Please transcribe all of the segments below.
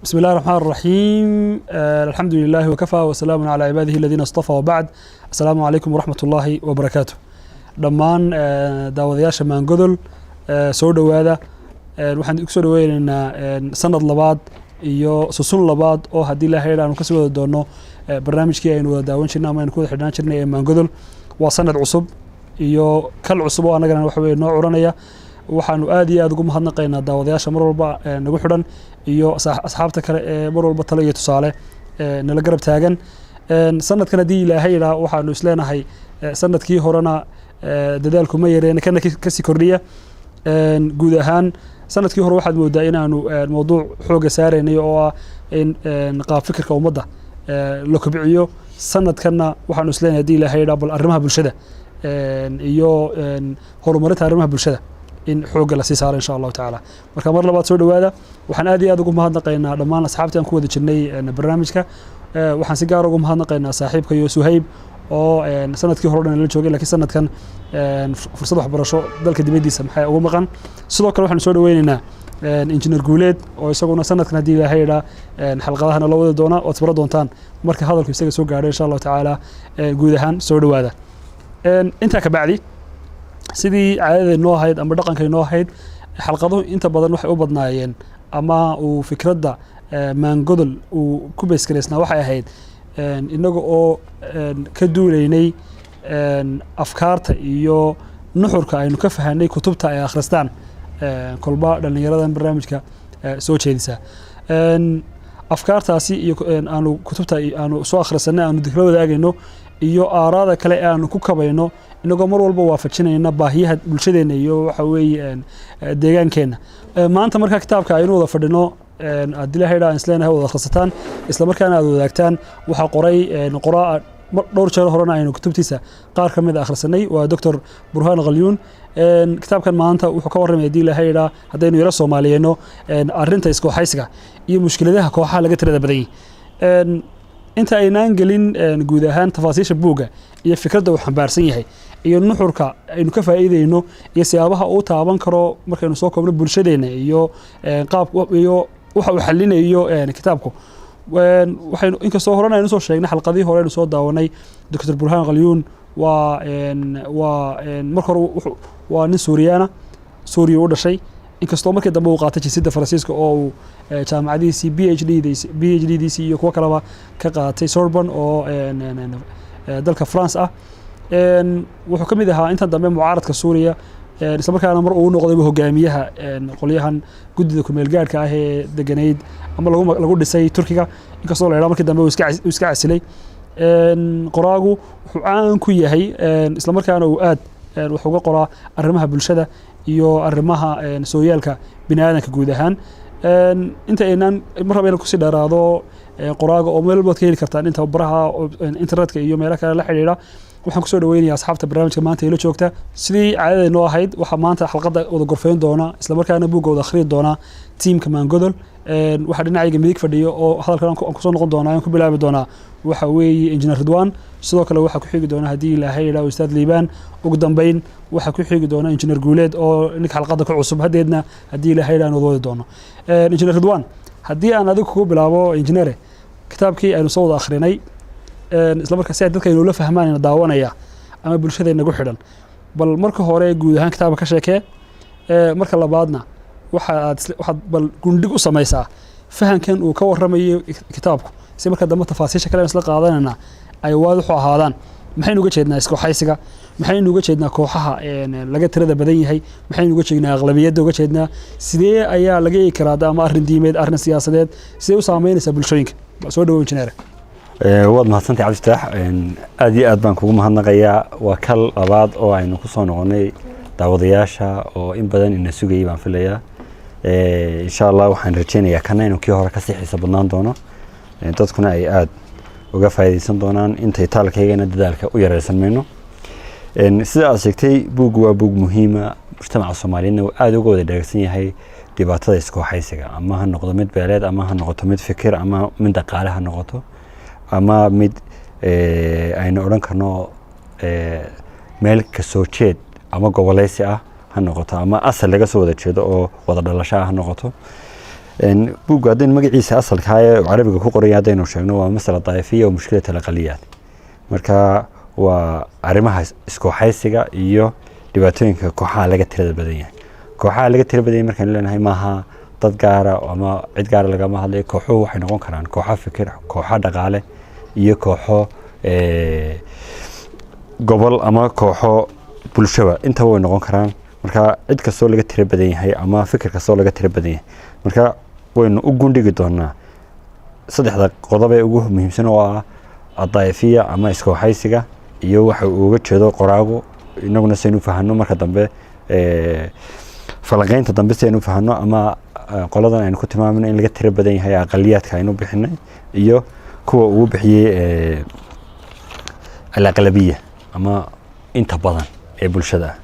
بسم الله الرحمن الرحيم. الحمد لله وكفى وسلام على عباده الذين اصطفى وبعد. السلام عليكم ورحمة الله وبركاته. دمان داودياشا مان قدل سو دوادا waxaan ku soo dhaweynaynaa sanad labaad iyo susun labaad oo hadii la heelaan ka soo wada doono barnaamijkii aynu wada daawan jirnay ama aynu ku wada xidhnaan jirnay maan qodol waa sanad cusub iyo kal cusub oo anagana wax weey noo curanaya waxaanu aad iyo aad ugu mahadnaqaynaa daawadayaasha mar walba nagu xidhan iyo asxaabta kale ee mar walba talo iyo tusaale nala garab taagan sanadkan hadii ilaahay waxaanu isleenahay sanadkii horena dadaalku ma yareen kana ka sii kordhiya guud ahaan sanadkii hore waxaad moodaa inaanu mowduuc xooga saaraynayo oo ah in qaab fikirka ummadda la kobciyo sanadkanna waxaanu isleenahay hadii ilaahay bal arrimaha bulshada iyo horumarinta arrimaha bulshada in xooga la sii saaro insha Allah taala marka mar labaad soo dhawaada waxaan aad iyo aad ugu mahadnaqaynaa dhammaan asxaabtii aan ku wada jirnay barnaamijka waxaan si gaar ah ugu mahadnaqaynaa saaxiibka iyo Suhayb oo sanadkii hore la joogay laakiin sanadkan fursad waxbarasho dalka dibadiisa maxay ugu maqan sidoo kale waxaan soo dhaweynaynaa injineer Guuleed oo isaguna sanadkan hadii ilaahay xalqadahan la wada doona oo tabaro doontaan marka hadalku isaga soo gaaro insha Allah taala guud ahaan soo dhawaada inta ka bacdi sidii caadada noo ahayd ama dhaqankay noo ahayd xalqaduhu inta badan waxay u badnaayeen ama uu fikradda maan qodol uu ku beesgareysnaa waxay ahayd inaga oo ka duuleynay afkaarta iyo nuxurka aynu ka fahanay kutubta ay akhristaan kolba dhalinyaradan barnaamijka soo jeedisa afkaartaasi iyo aanu kutubta aanu soo akhrisanay aanu dikra wadaagayno iyo aaraada kale aanu ku kabayno inagoo mar walba waafajinayna baahiyaha bulshadeena iyo waxa weeye deegaankeena maanta marka kitaabka aynu wada fadhino adilaahay isleenahay wada akhrisataan isla markaana aad wadaagtaan waxa qoray qoraa dhowr jeer horena aynu kutubtiisa qaar kamid ah akhrisanay waa Dr. Burhaan Qalyuun kitaabkan maanta wuxuu ka warramay adilaahay hadaynu yara Soomaaliyeeno arrinta isku haysiga iyo mushkiladaha kooxaha laga tirada badan inta aynaan gelin guud ahaan tafaasiisha buuga iyo fikradda uu xambaarsan yahay iyo nuxurka aynu ka faa'iideyno iyo siyaabaha uu taaban karo markaynu soo koobno bulshadeena iyo qaab iyo waxa uu xalinayo kitaabku waxaynu inkastoo horena aynu soo sheegnay xalqadii hore aynu soo daawanay Dr. Burhaan Qalyuun marka hore waa nin Suuriya u dhashay inkastoo markii dambe uu qaatay jinsidda Faransiiska oo uu jaamacadiisii PhD iyo kuwa kaleba ka qaatay Sorbonne oo dalka France ah wuxuu kamid ahaa inta dambe mucaaradka Suuriya isla markaana mar uu noqday hogaamiyaha qolyahan gudida ku meel gaarka ah ee deganeyd ama lagu dhisay Turkiga inkastoo la yiraahdo markii dambe uu iska casilay qoraagu wuxuu caan ku yahay isla markaana uu aad wax uga qoraa arrimaha bulshada iyo arrimaha sooyaalka bini'aadanka guud ahaan inta aynaan mar rabeen ku sii dheeraado qoraaga oo meel walba ka heli kartaan inta baraha internetka iyo meelaha kale la xiriira waxaan ku soo dhaweynayaa asxaabta barnaamijka maanta ee la joogta sidii caadada noo ahayd waxa maanta xalqada wada gorfeyn doona isla markaana buugga wada akhriin doona teamka maan qodol waxa dhinacayga midig fadhiyo oo hadalkan aan ku soo noqon doona aan ku bilaabi doona waxa weeye engineer Ridwan sidoo kale waxa ku xigi doona hadii ilaahay ustaad Liibaan ugu dambeyn waxa ku xigi doona engineer Guuleed oo ninka xalqada ku cusub hadeedna hadii ilaahay aan wada doono engineer Ridwan hadii aan adigu ku bilaabo engineer kitaabkii aynu soo wada akhrinay isla markaas ay dadka inuu la fahmaan in daawanaya ama bulshada inagu xidhan bal marka hore guud ahaan kitaabka ka sheekee marka labaadna waxaad bal gundhig u samaysaa fahankan uu ka warramayo kitaabku si marka dambe tafaasiisha kale isla qaadanayna ay waad u ahaadaan maxaynu uga jeednaa isku haysiga maxaynu uga jeednaa kooxaha laga tirada badan yahay maxaynu uga jeednaa aqlabiyadda uga jeednaa sidee ayaa laga eegi karaa ama arrin diimeed arrin siyaasadeed sidee u saameynaysaa bulshooyinka soo dhawow injineer waad mahadsantahay cabdifitaax aad iyo aad baan kugu mahadnaqayaa waa kal labaad oo aynu ku soo noqonay daawadayaasha oo in badan ina sugayay baan filayaa insha Allah waxaan rajeynayaa kana inuu kii hore ka sii xiiso badnaan doono dadkuna ay aad uga faa'iideysan doonaan intay taalkaygana dadaalka u yareysan mayno sida aad sheegtay buuggu waa buug muhiima mujtamaca Soomaaliyeedna uu aad uga wada dheregsan yahay dhibaatada isku haysiga ama ha noqdo mid beeleed ama ha noqoto mid fikir ama mid dhaqaale ha noqoto ama mid aynu oran karno meel ka soo jeed ama goboleysi ah ha noqoto ama asal laga soo wada jeedo oo wada dhalasho ah ha noqoto buugga haddaynu magaciisa asalka ee carabiga ku qoran yahay haddaynu sheegno waa masala daa'ifiya oo mushkilata alaqaliyaat marka waa arrimaha iskooxaysiga iyo dhibaatooyinka kooxaha laga tirada badan yahay kooxaha laga tirada badan yahay markaan leenahay maaha dad gaara ama cid gaara lagama hadlayo kooxuhu waxay noqon karaan kooxo fikir kooxo dhaqaale iyo kooxo gobol ama kooxo bulshada intaba way noqon karaan marka cid kastoo laga tira badan yahay ama fikir kastoo laga tira badan yahay marka waynu u gundhigi doonaa saddexda qodob ee ugu muhiimsan oo ah adaa'ifiya ama iskooxaysiga iyo waxa uu uga jeedo qoraagu inaguna saynu fahanno marka dambe falanqaynta dambe saynu fahanno ama qoladan aynu ku tilmaamino in laga tira badan yahay aqaliyaadka aynu bixinay iyo kuwa ugu bixiyey alaqlabiya ama inta badan ee bulshada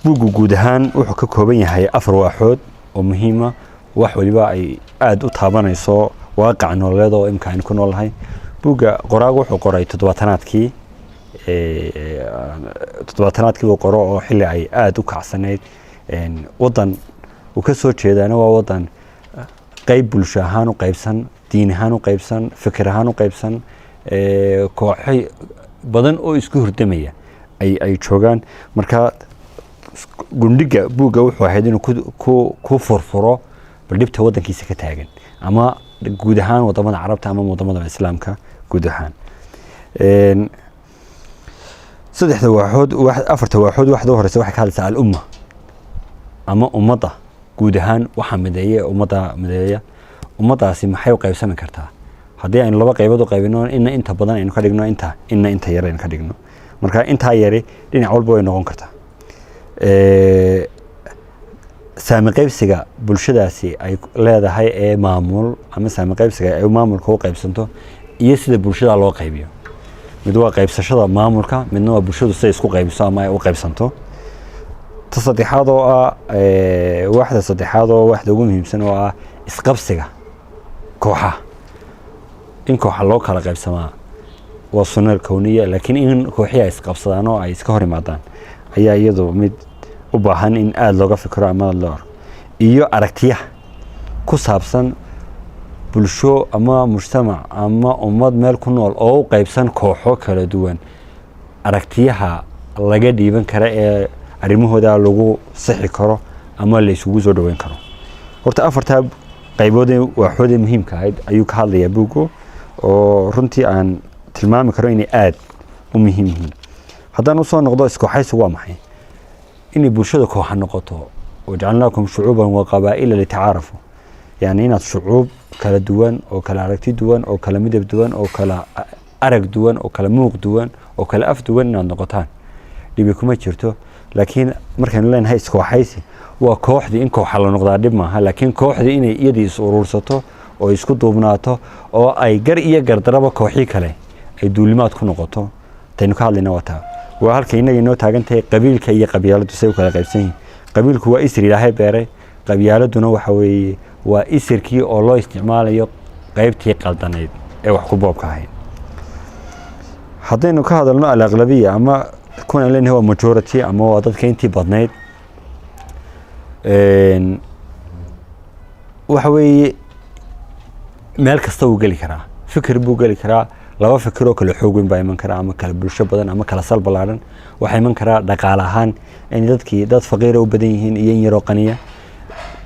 buuggu guud ahaan wuxuu ka kooban yahay 4 waaxood oo muhiima wax waliba ay aad u taabanayso waaqac nololeed oo imka aynu ku noolahay buugga qoraagu wuxuu qoray 70-aadkii uu qoro oo xilli ay aad u kacsanayd wadan uu ka soo jeedaana waa wadan qayb bulsho ahaan u qaybsan diin ahaan u qaybsan fikir ahaan u qaybsan kooxo badan oo isku hurdamaya ay joogaan marka gundhiga buugga wuxuu ahayd inuu ku furfuro dhibta wadankiisa ka taagan ama guud ahaan wadamada carabta ama wadamada islaamka guud ahaan afarta waaxood waxda horeysa waxay ka hadlaysaa al-umma ama ummadda guud ahaan waxa mideeya ummadaasi maxay u qaybsami kartaa haddii aynu 2 qaybood u qaybino inta badan aynu ka dhigno inta yar aynu ka dhigno marka intaa yari dhinac walba way noqon kartaa saami qaybsiga bulshadaasi ay leedahay ee maamul ama saami qaybsiga ay maamulka u qaybsanto iyo sida bulshada loo qaybiyo mid waa qaybsashada maamulka midna waa bulshadu sida isku qaybiso ama ay u qaybsanto saddexaad oo ah waxda ugu muhiimsan oo ah isqabsiga kooxaha in kooxa loo kala qaybsamaa waa sunna kowniya laakiin in kooxiya isqabsadaan oo ay iska hor imaadaan ayaa iyadu mid u baahan in aad looga fikiro ama loo arko iyo aragtiyaha ku saabsan bulsho ama mujtamac ama ummad meel ku nool oo u qaybsan kooxo kala duwan aragtiyaha laga dhiiban kara ee arrimahooda lagu sixi karo ama la isugu soo dhaweyn karo horta 4 qaybood waaxood muhiimka ah ayuu ka hadlayaa buuggu oo runtii aan tilmaami karo inay aad u muhiim yihiin haddaan u soo noqdo iskooxaysigu waa maxay inay bulshada kooxa noqoto wajacalnaakum shucuuban wa qabaa'ila litacaarafu yani inaad shucuub kala duwan oo kala aragti duwan oo kala midab duwan oo kala arag duwan oo kala muuq duwan oo kala af duwan inaad noqotaan dhibi kuma jirto laakiin markaynu leenahay iskooxaysi waa kooxdii in kooxa la noqdaa dhib maaha laakiin kooxdii inay iyadii is urursato oo isku duubnaato oo ay gar iyo gardaraba kooxii kale ay duulimaad ku noqoto taynu ka hadlayna wataa waa halka inaga inoo taagan tahay qabiilka iyo qabyaaladu say u kala qaybsan yihiin qabiilku waa isir ilaahay beeray qabyaaladuna waxa weeye waa isirkii oo loo isticmaalayo qaybtii qaldanayd ee wax ku boobka ahayd haddaynu ka hadalno al-aqlabiya ama kuna leenahay waa majority ama waa dadka intii badnayd waxa weeye meel kasta uu geli karaa fikir buu geli karaa 2 fikir oo kala xoog weyn baa iman karaa ama kala bulsho badan ama kala sal balaaran waxa iman karaa dhaqaale ahaan in dad faqiir u badan yihiin iyo in yaro qaniya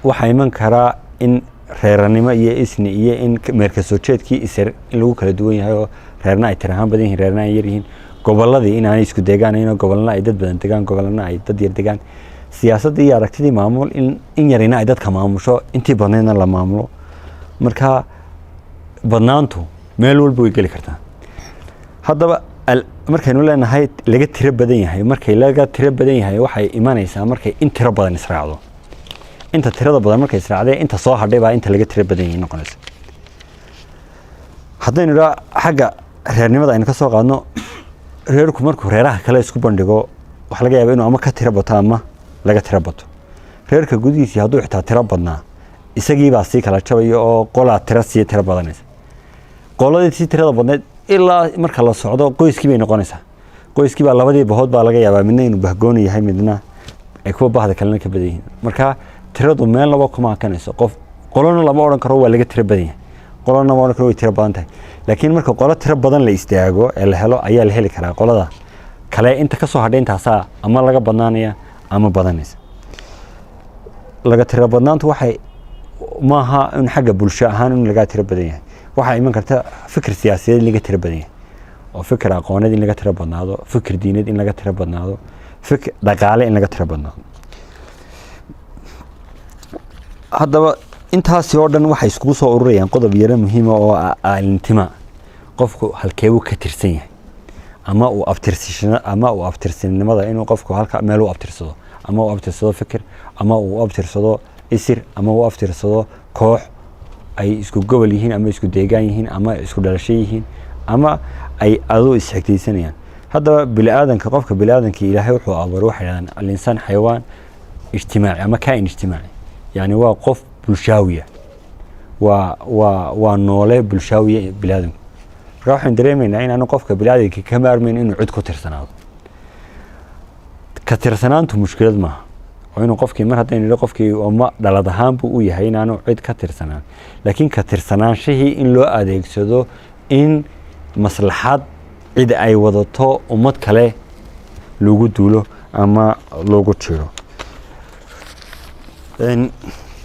waxa iman karaa in reeranimo iyo isni iyo in meerka soo jeedkii isir in lagu kala duwan yahay oo reerna ay tirahan badan yihiin reerna ay yar yihiin goboladii in aan isku deegaanayno gobolna ay dad badan degaan gobolna ay dad yar degaan siyaasadda iyo aragtidii maamul in yarina ay dadka maamusho intii badneedna la maamulo marka badnaantu meel walba way geli kartaa haddaba markaynu leenahay laga tiro badan yahay waxay imanaysaa markay in tiro badan israacdo inta tirada badan markay israacday inta soo hadhay baa inta laga tiro badan yahay noqonaysa haddaynu idhaa xagga reernimada aynu ka soo qaadno reerku markuu reeraha kale isku bandhigo waxa laga yaabaa inuu ama ka tiro bato ama laga tiro bato reerka gudihiisii hadduu xitaa tiro badnaa isagii baa sii kala jabaya oo qolaa tiro badanaysa qoladii si tirada badneed ilaa marka la socdo qoyskii bay noqonaysaa qoyskii baa 2 bahood baa laga yaabaa midna inuu bahgoon yahay midna ay kuwa bahda kalena ka badan yihiin marka tiradu meel laba kuma kanayso qof qolona lama oran karo waa laga tiro badan yahay qolona lama oran karo way tiro badan tahay laakiin marka qolo tiro badan la istaago ee la helo ayaa la heli karaa qolada kale inta ka soo hadhay intaasaa ama laga badnaanaya ama badanaysa laga tiro badnaantu waxay maaha in xagga bulsho ahaan in laga tiro badan yahay waxaa iman karta fikir siyaasadeed in laga tiro badan yahay oo fikir aqooneed in laga tiro badnaado fikir diineed in laga tiro badnaado fikir dhaqaale in laga tiro badnaado haddaba intaasi oo dhan waxay iskugu soo ururayaan qodob yaro muhiim oo intima qofku halkeebu ka tirsan yahay ama uu abtirsinimada inuu qofku halka meel u abtirsado ama uu abtirsado fikir ama uu abtirsado isir ama uu abtirsado koox ay isku gobol yihiin ama isku deegaan yihiin ama isku dhalasho yihiin ama ay adoo isxigtaysanayaan haddaba bini'aadanka qofka bini'aadanka ilaahay wuxuu abuuray waxay yidhahdaan al-insaan xayawaan ijtimaaci ama kaa'in ijtimaaci yani waa qof bulshaawiya waa noole bulshaawiya bini'aadanku marka waxaan dareemaynaa in aanu qofka bini'aadanka ka maarmayn inuu cid ku tirsanaado ka tirsanaantu mushkilad maaha oo inuu qofkii mar haddaynu nidho qofkii oma dhalad ahaan buu u yahay inaanu cid ka tirsanaan laakiin ka tirsanaansihii in loo adeegsado in maslaxad cid ay wadato ummad kale lagu duulo ama loogu jiro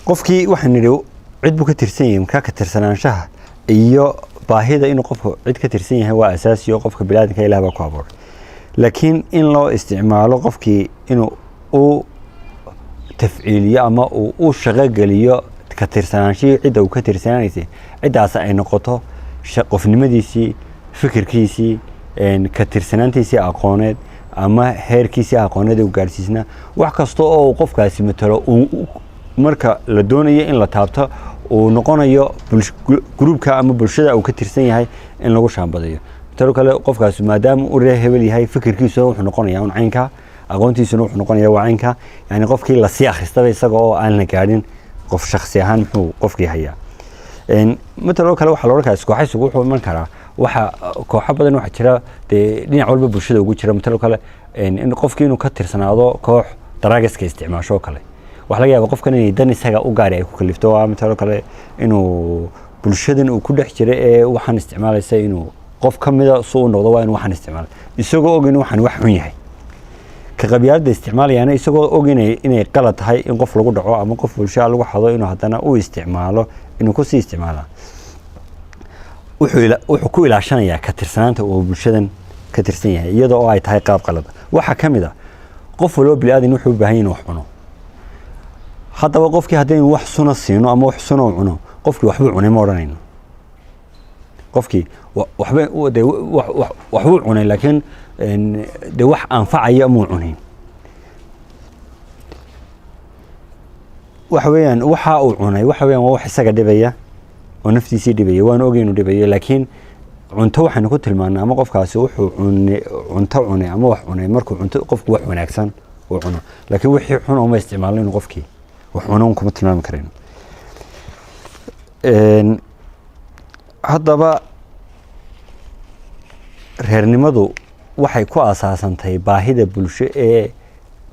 qofkii waxaan nidhi cid buu ka tirsan yahay markaa ka tirsanaanshaha iyo baahida inuu qofku cid ka tirsan yahay waa asaasi oo qofka bini'aadanka ilaah baa ku abuuray laakiin in loo isticmaalo qofkii inuu u tafciiliyo ama uu u shaqo geliyo ka tirsanaanshihi cidda uu ka tirsanaanaysay ciddaas ay noqoto qofnimadiisii fikirkiisii ka tirsanaantiisii aqooneed ama heerkiisii aqooneed uu gaarsiisnaa wax kasta oo uu qofkaasi matalo marka la doonayo in la taabto uu noqonayo gruubka ama bulshada uu ka tirsan yahay in lagu shaambadayo talo kale qofkaasi maadaama uu reer hebel yahay fikirkiisu wuxuu noqonayaa un caynka aqoontiisuna wuxuu noqonayaa waa caynka yani qofkii lasii akhristaba isaga oo aan la gaadhin qof shakhsi ahaan muxuu qofkii hayaa mataloo kale waxaa la odhan karaa iskooxaysigu wuxuu iman karaa waxa kooxo badan waxaa jira dee dhinac walba bulshada ugu jira mataloo kale in qofkii inuu ka tirsanaado koox daraagiska isticmaasho oo kale waxaa laga yaaba qofkan inay dan isaga u gaari ay ku kalifto waa mataloo kale inuu bulshadan uu ku dhex jira ee waxaan isticmaalaysa inuu qof ka mida suu u noqdo waa inuu waxaan isticmaalo isagoo og in waxaan wax xun yahay ka qabyaaladda isticmaalayaana isagoo og inay qalad tahay in qof lagu dhaco ama qof bulshada lagu xado inuu haddana u isticmaalo inuu kusii isticmaalaa wuxuu ku ilaashanayaa ka tirsanaanta uu bulshadan ka tirsan yahay iyadoo oo ay tahay qaab qalad waxaa ka mid a qof waloo bini'aadan wuxuu u baahan yahay inuu wax cuno haddaba qofkii haddaynu wax suna siino ama wax suna u cuno qofkii waxbuu cunay ma odhanayno qofkii waxbuu cunay laakiin de wax anfacaya muu cunayn waxa weeyaan waxa uu cunay waxa weeyaan waa wax isaga dhibaya oo naftiisii dhibaya waanu ogeynu dhibayo laakiin cunto waxaynu ku tilmaanaa ama qofkaasi wuxuu cunto cunay ama wax cunay markuu cunto qofku wax wanaagsan uu cuno laakiin wixii xun uma isticmaalno inuu qofkii wax cuno kuma tilmaami karayno haddaba reernimadu waxay ku asaasantay baahida bulsho ee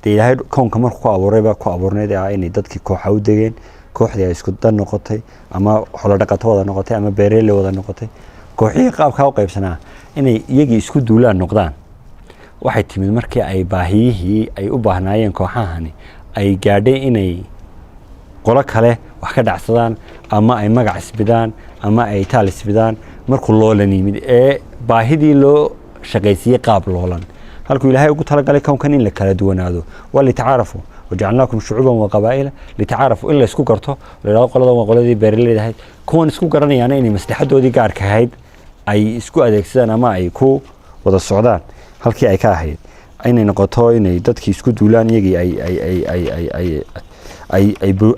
de ilaahay koonka markuu ku abuurayba ku abuurneyd ah inay dadkii kooxa u degeen kooxdii ay isku dan noqotay ama xoolo dhaqato wada noqotay ama beeraley wada noqotay kooxihii qaabkaa u qaybsanaa inay iyagii isku duulaan noqdaan waxay timid markii ay baahiyihii ay u baahnaayeen kooxahani ay gaadhay inay qolo kale wax ka dhacsadaan ama ay magac isbidaan ama ay taal isbidaan markuu loolan yimid ee baahidii loo shaqaysiiyey qaab loolan halkuu ilaahay ugu talagalay kownkan in la kala duwanaado waa litacaarafu wajacalnaakum shucuuban wa qabaa'ila litacaarafu in la isku garto la yidhahdo qoladan waa qoladii beeraleyda ahayd kuwan isku garanayaana inay maslaxadoodii gaarka ahayd ay isku adeegsadaan ama ay ku wada socdaan halkii ay ka ahayd inay noqoto inay dadkii isku duulaan iyagii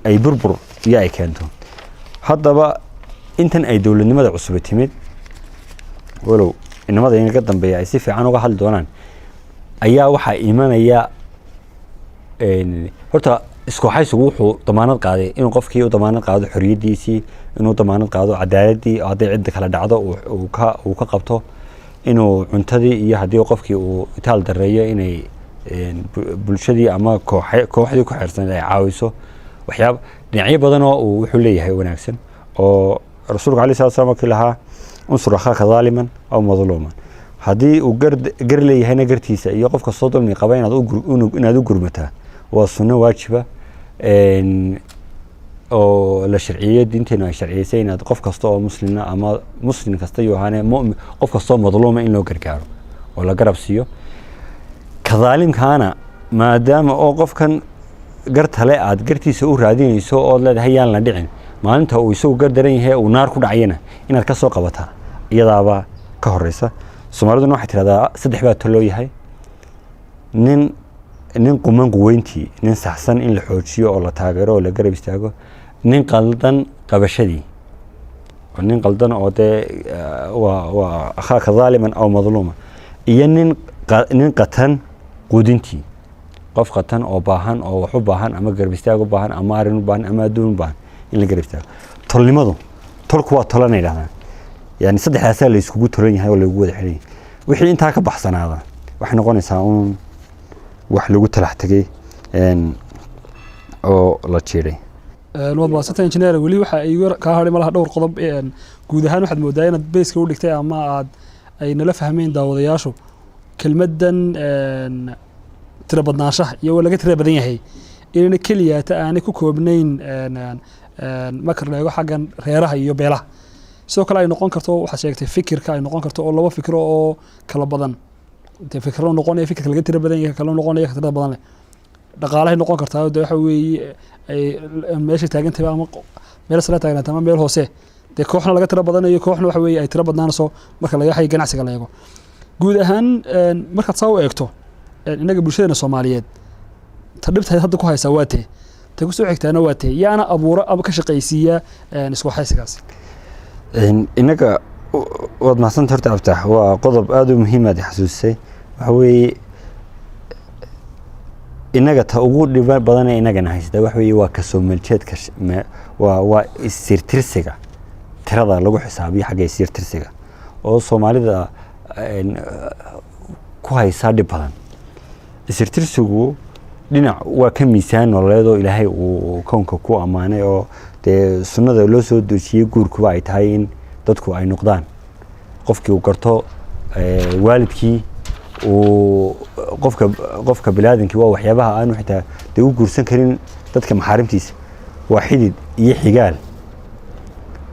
ay burbur iyo ay keento haddaba intan ay dowladnimada cusub timid walow inamada inaga dambeeya ay si fiican uga hadli doonaan ayaa waxaa imanaya horta iskooxaysigu wuxuu damaanad qaaday inuu qofkii u damaanad qaado xoriyadiisii inuu damaanad qaado cadaaladii hadday cidda kala dhacdo uu ka qabto inuu cuntadii iyo haddii qofkii uu itaal dareeyo inay bulshadii ama kooxdii ku xeersaneed ay caawiso waxyaab dhinacyo badan oo uu wuxuu leeyahay wanaagsan oo rasuulku alayhi salaatu wasalaam kii lahaa unsur akhaaka zaaliman aw madluuman haddii uu gar leeyahayna gartiisa iyo qofka soo dulmi qaba inaad u gurmataa waa sunno waajiba oo la sharciyay diinteena ay sharciyeysay inaad qof kasta oo muslina ama muslim kasta iyo ahaane mu'min qof kasta oo madluuma in loo gargaaro oo la garab siiyo ka zaalimkaana maadaama oo qofkan gartale aad gartiisa u raadinayso oo leedahay yaan la dhicin maalinta uu isagu gar daran yahay uu naar ku dhacayna inaad ka soo qabataa iyadaaba ka horeysa Soomaaliduna waxay tiraahdaa saddex baa talo yahay nin quman quweyntii nin saxsan in la xoojiyo oo la taageero oo la garab istaago nin qaldan qabashadii oo nin qaldan oo waa akhaaka zaaliman aw madluuma iyo nin qatan quudintii qof qatan oo baahan oo wax u baahan ama garab istaag u baahan ama arin u baahan ama adduun u baahan in la garab istaago tolnimadu tolku waa tolan ay dhahdaan yani saddexdaas la iskugu tolan yahay oo lagu wada xiray wixii intaa ka baxsanaada waxay noqonaysaa wax lagu talax tagay oo la jiray wad baasata engineer wali waxa ay ka haray malaha dhowr qodob guud ahaan waxaad moodaa inaad base-ka u dhigtay ama aad ay nala fahmeen daawadayaashu kelmadan tira badnaanshaha iyo laga tira badan yahay inayna kaliya aanay ku koobnayn marka la eego xaggan reeraha iyo beelaha sidoo kale ay noqon karto waxa sheegtay fikirka ay noqon karto oo laba fikir oo kala badan inta fikirro noqonaya fikirka laga tira badan yahay kala noqonaya ka tira badan leh dhaqaalaha noqon kartaa waxa weeye ay meesha taagan tahay ama meel sala taagan ama meel hoose de kooxna laga tira badan iyo kooxna waxa weeye ay tira badnaanayso marka laga yahay ganacsiga la eego guud ahaan marka soo eegto inaga bulshada Soomaaliyeed tadibta hadda ku haysa waatee ta ku soo xigtaana waatee yaana abuura aba ka shaqaysiya isku haysigaas inaga wad mahadsantahay horta Abtax waa qodob aad u muhiim ah xasuusay waxa weeye inaga ta ugu dhibaan badan ee inagana haysta waxa weeye waa ka Soomaaliyeedka waa isirtirsiga tirada lagu xisaabiyo xagga isirtirsiga oo Soomaalida ku haysa dhib badan isirtirsigu dhinac waa ka miisaan nololeed oo Ilaahay uu koonka ku amaanay oo sunnada loo soo dejiyay guurkuba ay tahay in dadku ay noqdaan qofkii uu garto waalidkii uu qofka bilaadanki waa waxyaabaha aanu xitaa u guursan karin dadka maxaarimtiisa waa xidid iyo xigaal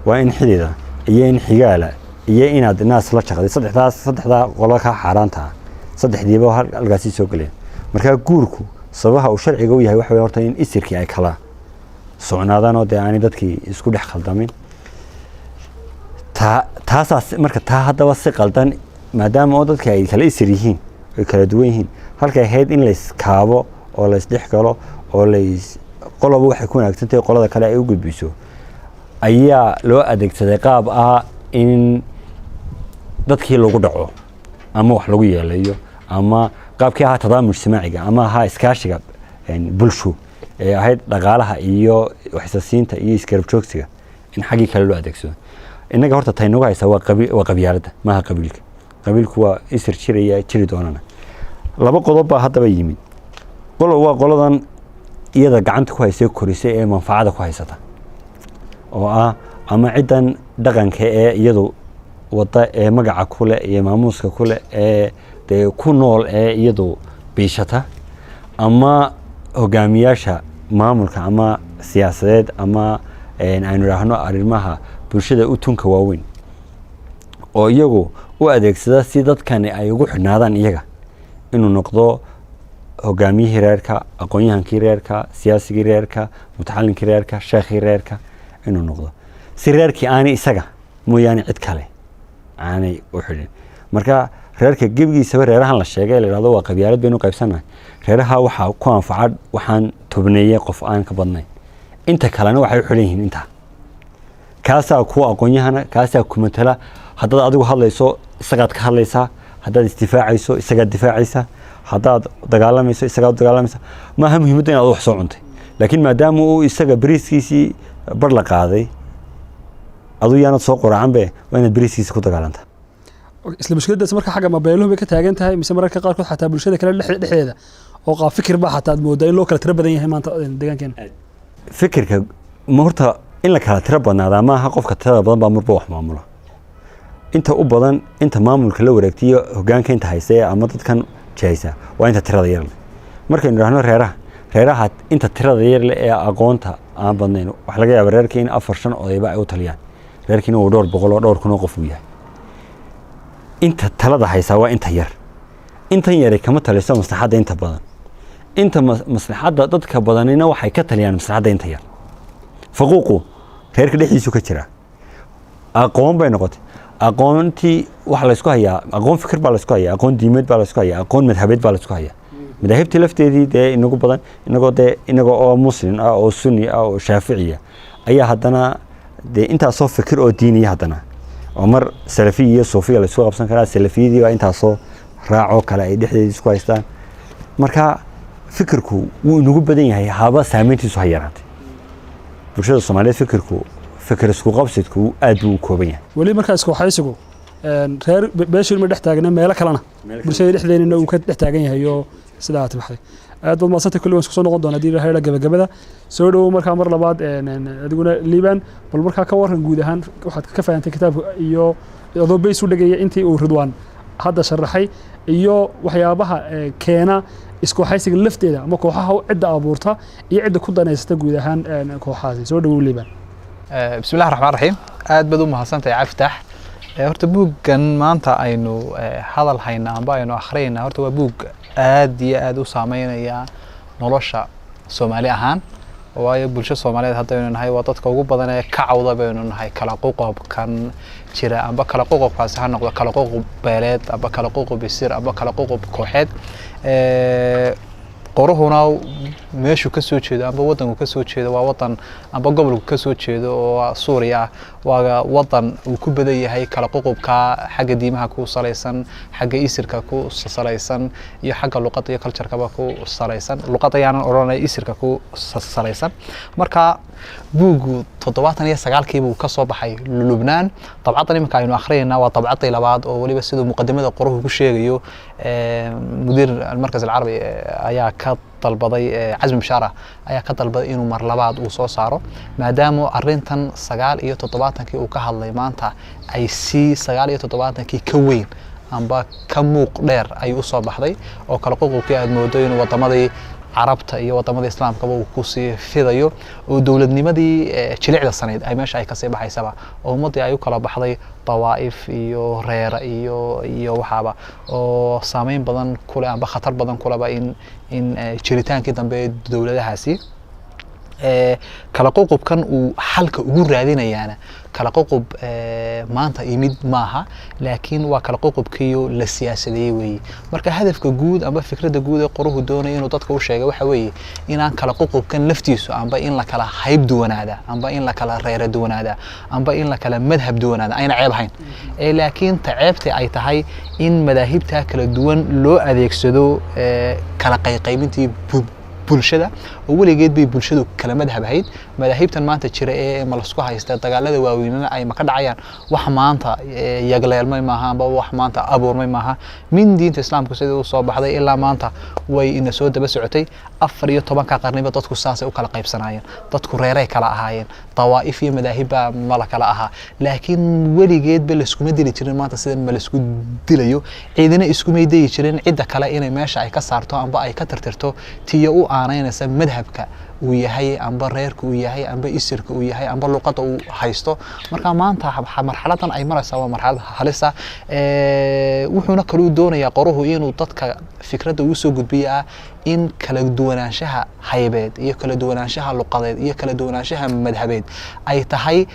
waa in xidida iyo in xigaala iyo inaad naas la shaqday saddexda qolo ka xaraanta saddexdiiba halkaas soo galeen marka guurku sabaha uu sharciga u yahay waxa weeye horta in isirkii ay kala socnaadaan oo aan dadkii isku dhex khaldamin taasaas marka haddaba si qaldan maadaama oo dadka ay kala isir yihiin ay kala duwan yihiin halka ay ahayd in la iskaabo oo la isdhex galo oo la qoloba waxay ku wanaagsan tahay qolada kale ay u gudbiso ayaa loo adeegsaday qaab ah in dadkii lagu dhaco ama wax lagu yeelayo ama qaabkii ahaa tadaamun ijtimaaciga ama ahaa iskaashiga bulsho ee ahayd dhaqaalaha iyo waxsasiinta iyo iskarab joogsiga in xagii kale loo adeegsado inaga horta taynagu haysa waa qabyaalada maaha qabiilku waa isir jiri doonana laba qodob baa haddaba yimid waa qoladan iyada gacanta ku haysay korisay ee manfaacada ku haysata oo ah ama ciidan dhaqanka ee iyadu wada ee magaca ku leh iyo maamuuska ku leh ee ku nool ee iyadu biishata ama hogaamiyaasha maamulka ama siyaasadeed ama aynu raahno arrimaha bulshada u tunka waaweyn oo iyagu u adeegsada si dadkani ay ugu xidhnaadaan iyaga inuu noqdo hogaamiyihii reerka aqoon-yahankii reerka siyaasigii reerka mutaxallinkii reerka sheekhii reerka inuu noqdo si reerkii aanay isaga mooyaane cid kale aanay u xidhin marka reerka gebigiisaba reerahan la sheegay la yiraahdo waa qabyaalad baynu qaybsanahay reeraha waxa ku anfaca waxaan tubneeyay qof aan ka badnayn inta kalena waxay u xidhan yihiin inta kaasa ku aqoon-yahana kaasa ku matala haddaad adigu hadlayso isagaad ka hadlaysaa haddaad isdifaacayso isagaad difaacaysaa haddaad dagaalamayso isagaad dagaalamaysaa maaha muhiimadda inaad wax soo cuntay laakiin maadaama uu isaga bariiskiisii bar la qaaday aduu yaanad soo qoraacanbe waa inaad bariiskiisa ku dagaalantaa isla mushkiladaas marka xagga mobiiluhu bay ka taagan tahay mise mararka qaarkood xataa bulshada kale dhexdeeda oo qaab fikir baa xataa moodaa in loo kala tiro badan yahay maanta deegaankeena fikirka ma horta in la kala tiro badnaada maaha qofka tirada badan baa marba wax maamula inta u badan inta maamulka la wareegtiyo hoggaanka inta haysay ama dadkan jeysa waa inta tirada yar leh markaynu idhaahno reeraha inta tirada yar leh ee aqoonta aan badnayn wax laga yaabaa reerkii in 4-5 odayba ay u taliyaan reerkiina uu 200 oo 200 qof uu yahay inta talada haysa waa inta yar intan yar kama taliso maslaxadda inta badan inta maslaxadda dadka badanina waxay ka taliyaan maslaxadda inta yar faquuqu reerka dhexdiisu ka jira aqoon bay noqotay aqoontii wax la isku hayaa aqoon fikir baa la isku hayaa aqoon diimeed baa la isku hayaa aqoon madhabeed baa la isku hayaa madaahibtii lafteedii dee inagu badan inagoo oo muslim ah oo sunni ah oo shaaficiya ayaa haddana dee intaasoo fikir oo diiniya haddana oo mar salafiya iyo suufiya la isku qabsan karaa salafiyadii baa intaasoo raacoo kale ay dhexdeedii isku haystaan marka fikirku wuu inagu badan yahay haba saameyntiisu ha yaraatay bulshada Soomaaliyeed fikir isku qabsidku aad buu u kooban yahay wali markaas kooxaysigu reer beeshir ma dhex taagna meelo kalena bulshada dhexdeena uu ka dhex taagan yahay oo sidaa tabaxay aad baad maasanta kulli isku soo noqon doona hadii hay'adda gabagabada soo dhaw markaa mar labaad adiguna liiban bal markaa ka waran guud ahaan waxaad ka faahantay kitaabka iyo adoo bees u dhagaya intii uu Ridwaan hadda sharaxay iyo waxyaabaha keena isku haysiga lafteeda ama kooxaha cidda abuurta iyo cidda ku daneysata guud ahaan kooxahaasi soo dhaw liiban bismillaahir rahmaanir rahiim aad baad u mahadsantahay Cabditax horta buuggan maanta aynu hadal hayna amba aynu akhriyayna horta waa buug aad iyo aad u saameynaya nolosha Soomaali ahaan waayo bulshada Soomaaliyeed hadda aynu nahay waa dadka ugu badan ee ka cawda baynu nahay kala qoqobkan jira amba kala qoqobkaas ha noqdo kala qoqob beeleed amba kala qoqob isir amba kala qoqob kooxeed qoruhuna meeshu ka soo jeedo amba wadanku ka soo jeedo waa wadan amba gobolku ka soo jeedo oo Suuriya waa wadan uu ku badan yahay kala qoqobka xagga diimaha ku salaysan xagga isirka ku salaysan iyo xagga luqadda iyo culture-ka ku salaysan luqadda ayaan oranay isirka ku salaysan marka buugu 79 buu ka soo baxay Lubnaan dabcadan imika aynu akhriyayna waa dabcadii labaad oo waliba sidoo muqaddimada qoruhu ku sheegayo mudiir al-markaz al-arabi ayaa ka dalbaday Azmi Bashara ayaa ka dalbaday inuu mar labaad uu soo saaro maadaama arintan 79 uu ka hadlay maanta ay si 79 ka weyn amba ka muuq dheer ay u soo baxday oo kala qoqobkii aad moodo inuu wadamadii عربتا iyo wadamada islaamka uu ku sii fidayo oo dawladnimadii jilicda saneed ay meesha ay ka sii baxaysaba oo ummadii ay u kala baxday tawaa'if iyo reer iyo waxaba oo saameyn badan kule amba khatar badan kulaba in jiritaankii dambe dawladahaasi kala qoqobkan uu xalka ugu raadinayana kala qoqob maanta imid maaha laakiin waa kala qoqobkiyo la siyaasadeeyay weey marka hadafka guud amba fikradda guud ee qoruhu doonay inuu dadka u sheego waxa weey inaan kala qoqobkan laftiisu amba in la kala hayb duwanaada amba in la kala reer duwanaada amba in la kala madhab duwanaada ayna ceeb ahayn laakiin taceebta ay tahay in madaahibta kala duwan loo adeegsado kala qaybintii bulshada oo waligeed bay bulshadu kala madhab ahayd madaahibtan maanta jira ee malasku haysta dagaalada waaweynna ay ma ka dhacayaan wax maanta yagleelmay maaha amba wax maanta abuurmay maaha min diinta islaamku sidoo soo baxday ilaa maanta way ina soo daba socotay 14 qarniba dadku saasay u kala qaybsanayeen dadku reeray kala ahaayeen tawaa'if iyo madaahibba mala kala aha laakiin waligeed ba la isku dili jirin maanta sida ma la isku dilayo ciidina isku meeday jirin cid kale inay meesha ay ka saarto amba ay ka tirtirto tiyo u aaneynaysa madhabka uu yahay amba reerku uu yahay amba isirka uu yahay amba luqadda uu haysto marka maanta marxaladan ay maraysaa waa marxalad halisa wuxuuna kale u doonayaa qoruhu inuu dadka fikradda uu soo gudbiyaa in kala duwanaanshaha haybeed iyo kala duwanaanshaha luqadeed iyo kala duwanaanshaha madhabeed ay tahay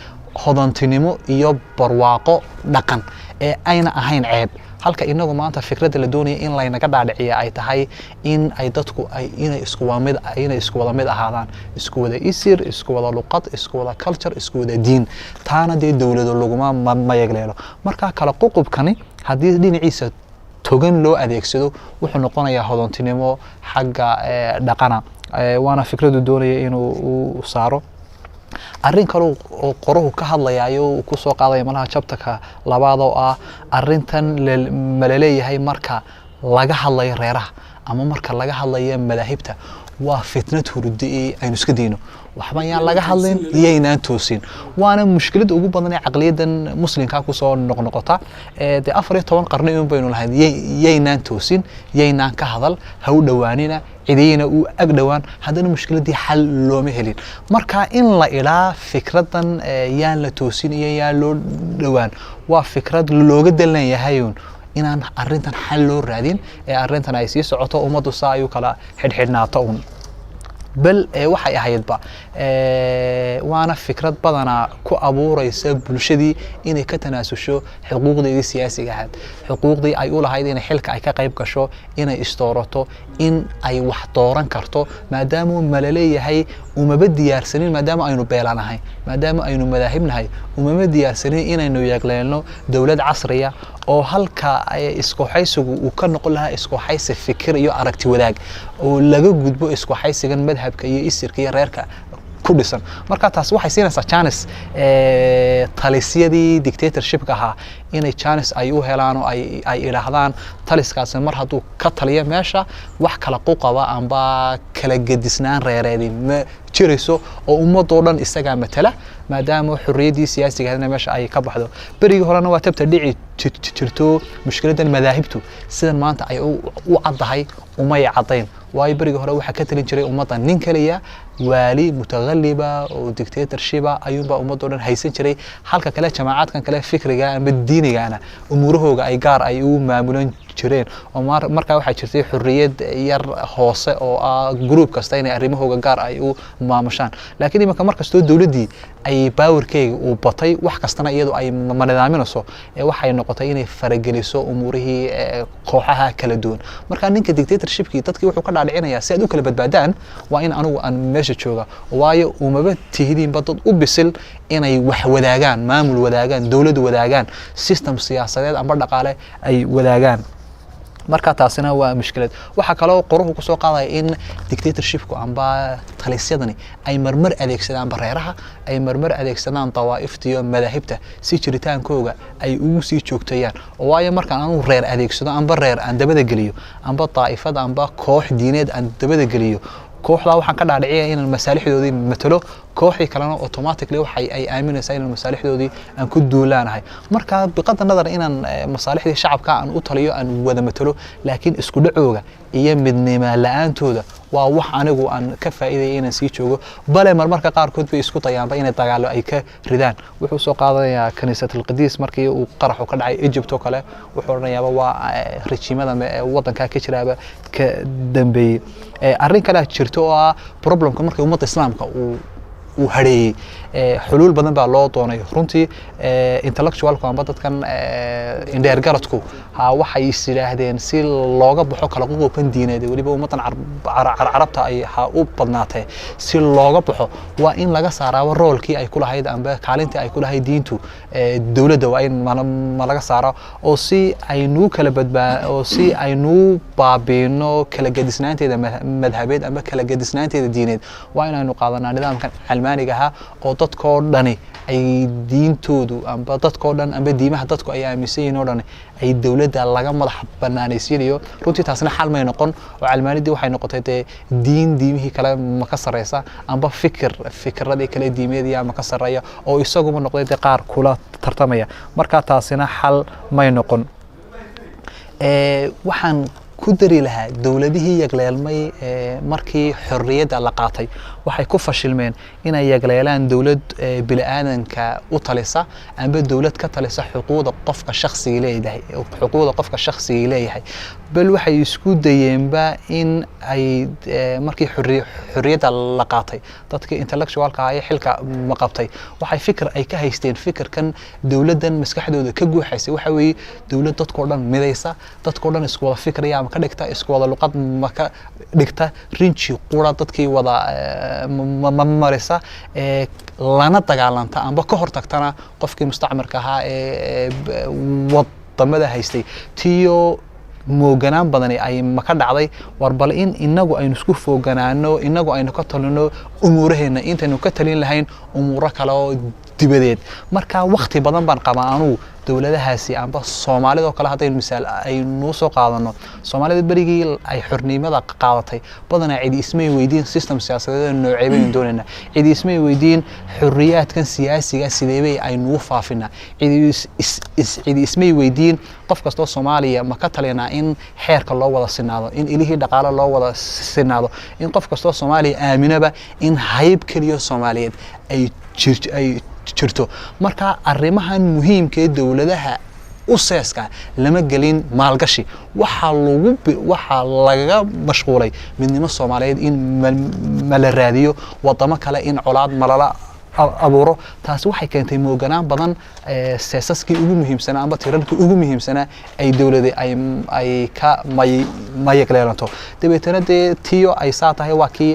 hodantinimo iyo barwaaqo dhaqan ee ayna ahayn ceeb halka inagu maanta fikradda la doonaya in la inaga dhaadhiciyo ay tahay in ay dadku ay inay isku wada mid ahaadaan isku wada isir isku wada luqad isku wada culture isku wada diin taana dee dawlado laguma mayagleelo marka kala qoqobkani hadii dhinaciisa togan loo adeegsado wuxuu noqonayaa hodantinimo xagga dhaqana waana fikraddu doonaya inuu saaro arrin kale oo qoruhu ka hadlayayo ku soo qaaday malaha chapterka labaad oo ah arrintan ma leeyahay marka laga hadlayo reeraha ama marka laga hadlayo madaahibta waa fitnad hurdo aynu iska diino waxba yaan laga hadlin iyaynaan toosin waana mushkilada ugu badan ee caqliyadan muslimka ku soo noqnoqota de 14 qarni in baynu lahayd iyaynaan toosin iyaynaan ka hadal ha u dhawaanina cidina uu ag dhawaan hadana mushkiladii xal looma helin marka in la ilaa fikradan yaan la toosin iyo yaan loo dhawaan waa fikrad looga dalan yahay inaan arintan xal loo raadin ee arintan ay sii socoto umadu saa ay kala xidhxidhnaato bal waxay ahaydba waana fikrad badana ku abuuraysa bulshadii inay ka tanaasusho xuquuqdeedii siyaasiga ahayd xuquuqdii ay u lahayd inay xilka ay ka qayb gasho inay istoorato in ay wax dooran karto maadaama malaleeyahay umaba diyaarsanin maadaama aynu beelanahay maadaama aynu madaahibnahay umama diyaarsanin inaynu yeegleelno dawlad casriya oo halka isku xaysigu uu ka noqon lahaa isku xaysi fikir iyo aragti wadaag oo laga gudbo isku xaysigan madhabka iyo isirka iyo reerka ku dhisan marka taas waxay siinaysaa chance talisyadii dictatorship-ka ahaa inay chance ay u helaan oo ay ilaahdaan taliskaas mar hadduu ka taliyo meesha wax kala quqaba amba kala gedisnaan reereedi ma jirayso oo ummadoo dhan isaga matala maadaama xurriyadii siyaasiga ahna meesha ay ka baxdo berigi horena waa tabta dhici jirto mushkiladan madaahibtu sidan maanta ay u caddahay umay caddayn waayo berigi hore waxa ka talin jiray ummadda nin kaliya waali mutaghaliba oo dictatorship ayuunba ummadoo dhan haysan jiray halka kale jamaacadkan kale fikriga ama diinigana umuurahooga ay gaar ay u maamulan jireen oo markaa waxaa jirtay xurriyad yar hoose oo group kasta inay arrimahooga gaar ay u maamushaan laakiin imanka markastoo dawladdii ay powerkeega uu batay wax kastana iyadu ay manidaaminayso waxay noqotay inay farageliso umuurihii kooxaha kala duwan marka ninka dictatorshipkii dadkii wuxuu ka dhaadhicinayaa si aad u kala badbaadaan waa in anigu aan meesha jooga waayo umaba tihidiinba dad u bisil inay wax wadaagaan maamul wadaagaan dawlad wadaagaan system siyaasadeed amba dhaqaale ay wadaagaan marka taasina waa mushkilad waxa kale oo qoruhu ku soo qaaday in dictatorshipku amba talisyadani ay marmar adeegsadaan bareeraha ay marmar adeegsadaan tawaa'ifta iyo madaahibta si jiritaankooga ay ugu sii joogtayaan waayo markaan aanu reer adeegsado amba reer aan dabada geliyo amba taa'ifad amba koox diineed aan dabada geliyo kooxda waxaan ka dhaadhiciyay inaan masaalixdoodii matalo kooxii kalena automatically waxay ay aaminaysaa inaan masaalixdoodii aan ku duulaanahay marka biqada nadar inaan masaalixdii shacabka aan u taliyo aan wada matalo laakiin isku dhacooga iyo midnimo la'aantooda waa wax anigu aan ka faa'iiday inaan sii joogo bale marmarka qaarkood bay isku tayaanba inay dagaalo ay ka ridaan wuxuu soo qaadanayaa kaniisatul qadiis markii uu qaraxu ka dhacay Egypt oo kale wuxuu oranayaa waa rejiimada wadanka ka jiraaba ka dambeeyay arrin kale jirto oo problemka markii ummadda islaamka uu hareeyay xulul badan baa loo doonay runtii intellectualku amba dadkan indheer garadku waxay isiraahdeen si looga baxo kala qoqobkan diineed waliba ummadan carabta ay u badnaatay si looga baxo waa in laga saaro roolkii ay ku lahayd amba kaalintii ay ku lahayd diintu dawladda waa in ma laga saaro oo si aynu kala badbaado oo si aynu baabiino kala gadisnaanteeda madhabeed amba kala gadisnaanteeda diineed waa in aynu qaadanaa nidaamkan calmaaniga ah oo dadkoo dhani ay diintoodu amba dadkoo dhan amba diimaha dadku ay aaminsan yihiin oo dhan ay dawladda laga madax banaanaysiinayo runtii taasna xal may noqon oo calmaanidii waxay noqotay diimihii kale ma ka sareysa amba fikradii kale diimeedii ma ka sareeya oo isaguma noqday qaar kula tartamaya marka taasina xal may noqon waxaan ku dari lahaa dawladihii yagleelmay markii xorriyadda la qaatay waxay ku fashilmeen inay yagleelaan dawlad bini'aadanka u talisa amba dawlad ka talisa xuquuqda qofka shakhsiga leeyahay bal waxay isku dayeenba in ay markii xorriyadda la qaatay dadkii intellectualka ay xilka ma qabtay waxay fikir ay ka haysteen fikirkan dawladdan maskaxdooda ka guuxaysay waxa weeye dawlad dadkoo dhan midaysa dadkoo dhan isku wada fikraya ama ka dhigta isku wada luqad ma ka dhigta rinji qura dadkii wada marisa lana dagaalanta amba ka hortagtana qofkii mustacmarka ahaa wadamada haystay tiyo mooganaan badani ay ma ka dhacday war bal in inagu aynu isku fooganaano inagu aynu ka talino umuuraheena intaynu ka talin lahayn umuuro kale oo dibadeed marka waqti badan baan qabaa anuu dawladahaasi amba Soomaalida oo kale hadaynu misaal ay noo soo qaadano Soomaalida barigii ay xornimada qaadatay badanaa cid ismay weydiin system siyaasadeed nooceebay doonayna cid ismay weydiin xorriyadkan siyaasiga sideebay ay noo faafina cid ismay weydiin qof kasta oo Soomaaliya ma ka talina in xeerka loo wada sinaado in ilaahi dhaqaale loo wada sinaado in qof kasta oo Soomaaliya aaminaba in hayb kaliya Soomaaliyeed ay jirto marka arrimahan muhiimka ee dawladaha u seeska lama gelin maalgashi waxa laga mashquulay midnimo Soomaaliyeed in la raadiyo wadamo kale in colaad malala abuuro taas waxay keentay mooganaan badan seesaskii ugu muhiimsanaa amba tirarkii ugu muhiimsanaa ay dawladda ay ka mayagleelanto dabeetana tiyo ay saatahay waa kii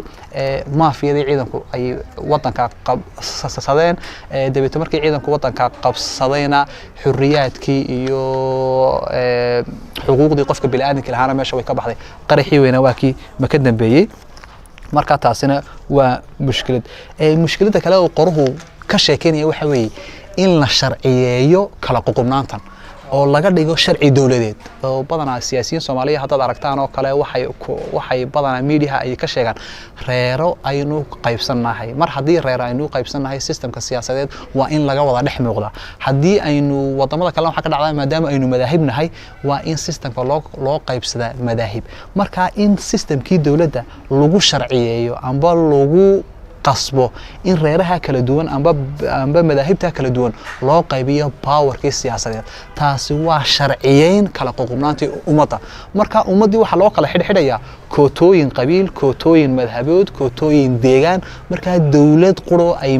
maafiyada ciidanku ay wadanka qabsadeen dabeetana markii ciidanku wadanka qabsadayna xurriyaadkii iyo xuquuqdii qofka bini'aadamka lahaana meesha way ka baxday qaraxii weyna waa kii ma ka dambeeyay marka taasina waa mushkilada kale oo qoruhu ka sheekeynaya waxa weeye in la sharciyeeyo kala qoqobnaantan oo laga dhigo sharci dawladeed oo badanaa siyaasiyiin Soomaaliya hadda aragtaan oo kale waxay badanaa media ay ka sheegaan reero aynu qaybsanahay mar hadii reero aynu qaybsanahay systemka siyaasadeed waa in laga wada dhex muuqda hadii aynu wadamada kale waxa ka dhacday maadaama aynu madaahibnahay waa in systemka loo qaybsada madaahib marka in systemkii dawladda lagu sharciyeeyo amba lagu qasbo in reeraha kala duwan amba madaahibta kala duwan loo qaybiyo powerkii siyaasadeed taasi waa sharciyeyn kala qoqobnaantii ummadda marka ummadii waxa loo kala xidhxidhaya kootooyin qabiil kootooyin madhabood kootooyin deegaan marka dawlad quro ay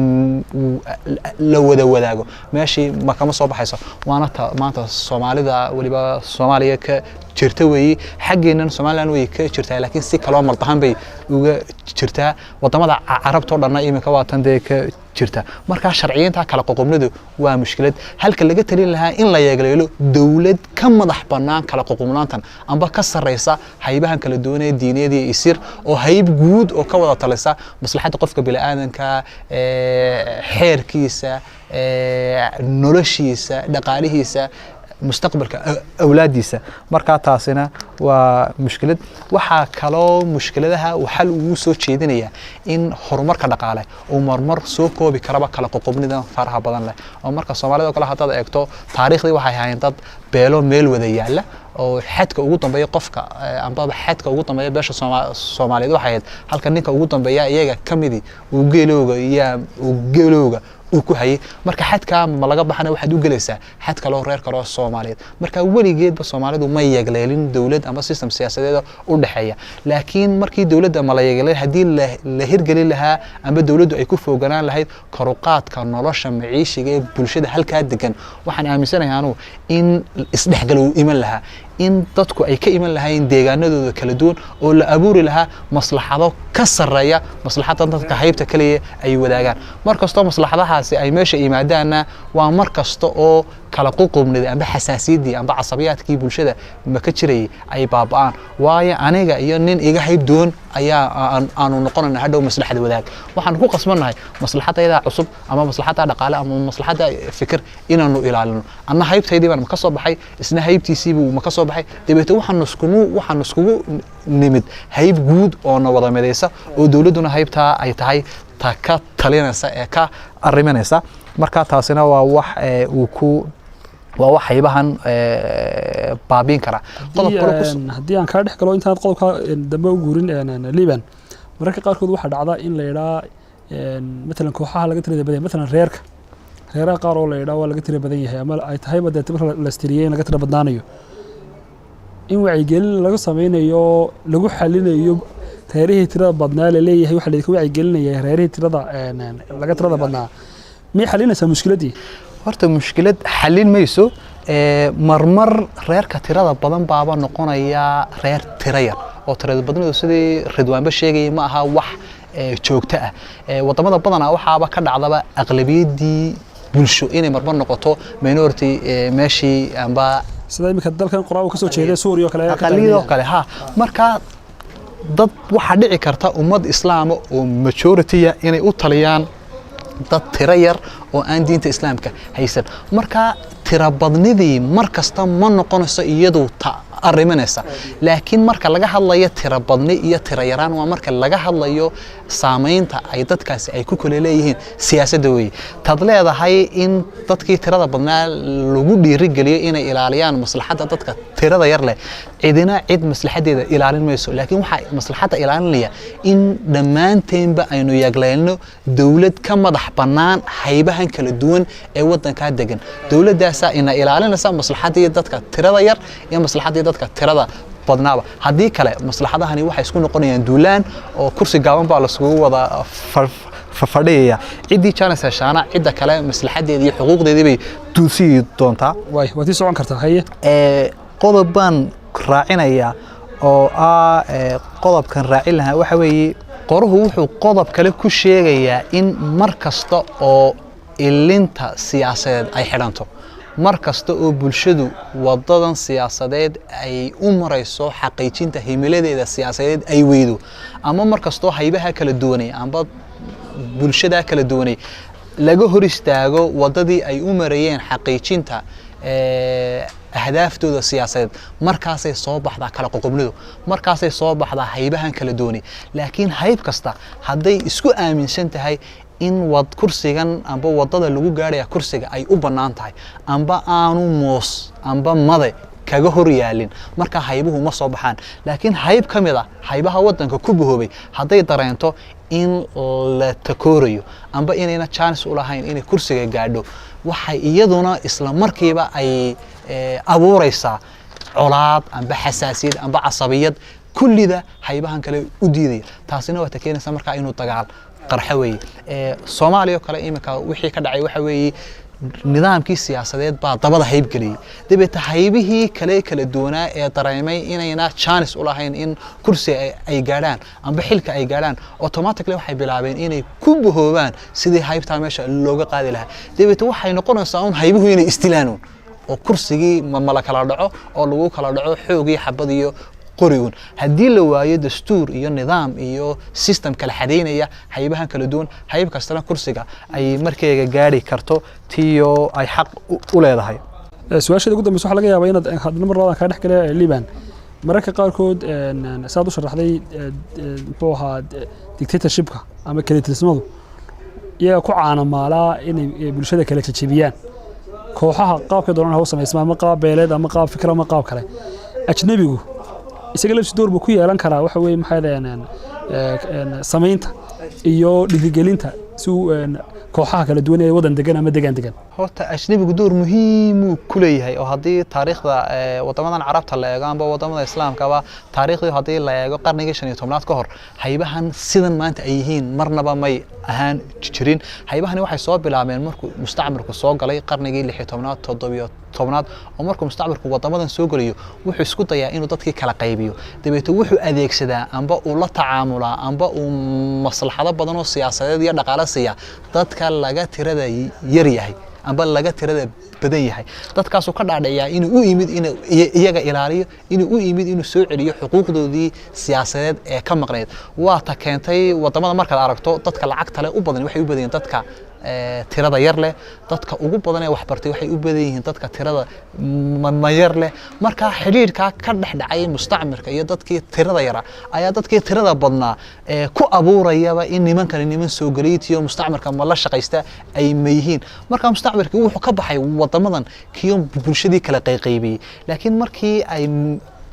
la wada wadaago meeshii ma kama soo baxayso waana maanta Soomaalida waliba Soomaaliya ka jirta weey xageena Soomaaliland way ka jirtaa laakiin si kala martahan bay uga jirtaa wadamada Carabta oo dhanna imika waa tan ka jirta marka sharciyeynta kala qoqobnadu waa mushkilad halka laga talin lahaa in la yeegleelo dawlad ka madax banaan kala qoqobnaantan amba ka sareysa haybahan kala duwan ee diineed iyo isir oo hayb guud oo ka wada talisa maslaxada qofka bini'aadanka xeerkiisa noloshiisa dhaqaalihiisa mustaqbalka awlaadiisa marka taasina waa mushkilad waxa kale mushkiladaha xal ugu soo jeedinaya in horumarka dhaqaale oo marmar soo koobi karaba kala qoqobnida faraha badan leh oo marka Soomaalida kale hadda eegto taariikhdii waxay hayeen dad beelo meel wada yaala oo xadka ugu dambeeya qofka amba xadka ugu dambeeya beesha Soomaaliyeed waxay ahayd halka ninka ugu dambeeya iyaga kamidi uu geelowga uu ku hayay marka xadka ma laga baxana waxaad u galaysaa xad kale oo reer kale oo Soomaaliyeed marka waligeedba Soomaalidu ma yeegleelin dawlad ama system siyaasadeed u dhaxeeya laakiin markii dawladda ma la yeegleelin hadii la hirgelin lahaa amba dawladdu ay ku fooganaan lahayd koruqaadka nolosha maciishiga ee bulshada halka degan waxaan aaminsanahay in isdhexgal uu iman lahaa in dadku ay ka iman lahayn deegaanadooda kala duwan oo la abuuri lahaa maslaxado ka sareeya maslaxada dadka haybta kaliya ay wadaagaan markasta maslaxadahaasi ay meesha yimaadaana waa markasta oo kala qoqobnida amba xasaasiyadii amba casabiyaadkii bulshada ma ka jiray ay baabaan waayo aniga iyo nin iga hayb doon ayaa aanu noqonayna hadhow maslaxad wadaag waxaan ku qasbanahay maslaxadayda cusub ama maslaxada dhaqaale ama maslaxada fikir inaanu ilaalino anna haybtaydii baan ka soo baxay isna haybtiisiibu ma ka soo baxay dabeeto waxaan iskugu nimid hayb guud oo na wada midaysa oo dawladuna haybta ay tahay ta ka talinaysa ee ka arimanaysa marka taasina waa wax waa wax haybahan baabin kara hadii aan ka dhex galo intaad qodobka dambe u guurin Liban mararka qaarkood waxa dhacda in la yiraahdo مثلا kooxaha laga tirada badan مثلا reeraha qaar oo la yiraahdo waa laga tirada badan yahay ama ay tahay bada tibir la istiriyeen laga tirada badnaanayo in wacyigelin laga sameeyo lagu xalinayo reerihii tirada badnaa leeyahay waxa la wacyigelinaya reerihii tirada laga tirada badnaa ma xalinaysa mushkiladii horta mushkilad xalin mayso marmar reerka tirada badan baaba noqonaya reer tiraya oo tirada badnadu sidii Ridwaanba sheegay ma aha wax joogto ah wadamada badanaa waxaaba ka dhacdaba aqlabiyadii bulsho inay marmar noqoto minority meeshii amba sida imika dalkan Quraan ka soo jeeday Suuriya kale aqaliyada kale ha marka dad waxa dhici karta ummad islaam oo majority inay u taliyaan dad tiro yar oo aan diinta islaamka haysan marka tiro badnidii markasta ma noqonayso iyadu arrimanaysa laakiin marka laga hadlayo tiro badni iyo tiro yaraan waa marka laga hadlayo saameynta ay dadkaasi ay ku kala leeyihiin siyaasadda weeye tad leedahay in dadkii tirada badnaa lagu dhiirigeliyo inay ilaaliyaan maslaxadda dadka tirada yar leh cidina cid maslaxadeeda ilaalin mayso laakiin waxa maslaxadda ilaalinaya in dhammaanteynba aynu yagleelno dawlad ka madax bannaan haybahan kala duwan ee waddanka degan dawladdaas ina ilaalinaysa maslaxadda dadka tirada yar iyo maslaxadda dadka tirada badnaaba haddii kale maslaxadahani waxay isku noqonayaan duulaan oo kursi gaaban baa la isugu wada fadhiyaya ciddii chance heshaana cidda kale maslaxadeeda iyo xuquuqdeedii bay duusii doontaa way waad socon kartaa haye qodob baan raacinaya oo qodobkan raacin lahaa waxa weeye qoruhu wuxuu qodob kale ku sheegayaa in mar kasta oo ilinta siyaasadeed ay xidhanto mar kasta oo bulshadu wadadan siyaasadeed ay u marayso xaqiijinta himiladeeda siyaasadeed ay weydo ama mar kasta oo haybaha kala duwanay amba bulshada kala duwanay laga hor istaago wadadii ay u marayeen xaqiijinta ahdaaftooda siyaasadeed markaasay soo baxdaa kala qoqobnidu markaasay soo baxdaa haybahan kala duwanay laakiin hayb kasta hadday isku aaminsan tahay in kursigan amba wadada lagu gaaraya kursiga ay u bannaan tahay amba aanu moos amba made kaga hor yaalin marka haybuhu ma soo baxaan laakiin hayb ka mid ah haybaha waddanka ku bahoobay hadday dareento in la takoorayo amba inayna chance u lahayn inay kursiga gaadho waxay iyaduna isla markiiba ay abuuraysaa colaad amba xasaasiyad amba casabiyad kullida haybahan kale u diidaya taasina waa keenaysa markaa inuu dagaal qarxa weeye Soomaaliya kale imika wixii ka dhacay waxa weeye nidaamkii siyaasadeed baa dabada hayb galiyay dibadda haybihii kala duwanaa ee dareemay inayna chance u lahayn in kursi ay gaaraan amba xilka ay gaaraan automatically waxay bilaabeen inay ku bahoobaan sidii haybta meesha looga qaadi lahaa dibadda waxay noqonaysaa un haybuhu inay istilaano oo kursigii ma kala dhaco oo lagu kala dhaco xoogii xabad iyo qorigun haddii la waayo dastuur iyo nidaam iyo system kala xadeynaya haybahan kala duwan hayb kastana kursiga ay markayga gaari karto tiyo ay xaq u leedahay su'aasha ugu dambaysa waxa laga yaabaa inaad hadna mar labaad ka dhex galay Liban mararka qaarkood saad u sharaxday muxuu ahaa dictatorshipka ama kalitalismadu iyaga ku caanamaalaa inay bulshada kala jajabiyaan kooxaha qaabka doonaan u sameysmaa ama qaab beeleed ama qaab fikra ama qaab kale ajnabigu isaga lafsi door buu ku yeelan karaa waxa weeye maxay leeyahay sameynta iyo dhiirigelinta si kooxaha kala duwan ee wadan degan ama degan horta ajnabigu door muhiim uu ku leeyahay oo hadii taariikhda wadamadan carabta la eego amba wadamada islaamka ba taariikhdii hadii la eego qarnigii 15aad ka hor haybahan sidan maanta ay yihiin marnaba may ahaan jirin haybahani waxay soo bilaabeen markuu mustacmarku soo galay qarnigii 16aad 17aad oo markuu mustacmarku wadamadan soo galiyo wuxuu isku dayaa inuu dadkii kala qaybiyo dabeeto wuxuu adeegsadaa amba uu la tacaamulaa amba uu maslaxado badan oo siyaasadeed iyo dhaqaale siiya dadka laga tirada yar yahay amba laga tirada badan yahay dadkaas oo ka dhaadhacaya inuu u yimid in iyaga ilaaliyo inuu u yimid inuu soo celiyo xuquuqdoodii siyaasadeed ee ka maqneed waa ta keentay wadamada marka la aragto dadka lacagta leh u badan waxay u badiyeen dadka tirada yar leh dadka ugu badan ee wax bartay waxay u badan yihiin dadka tirada ma yar leh marka xiriirka ka dhaxdhacay mustacmarka iyo dadkii tirada yara ayaa dadkii tirada badnaa ku abuurayaba in niman soo galiitiyo mustacmarka ma la shaqaysta ay meeyihiin marka mustacmarka wuxuu ka baxay wadamadan kiyo bulshadii kala qaybiyay laakiin markii ay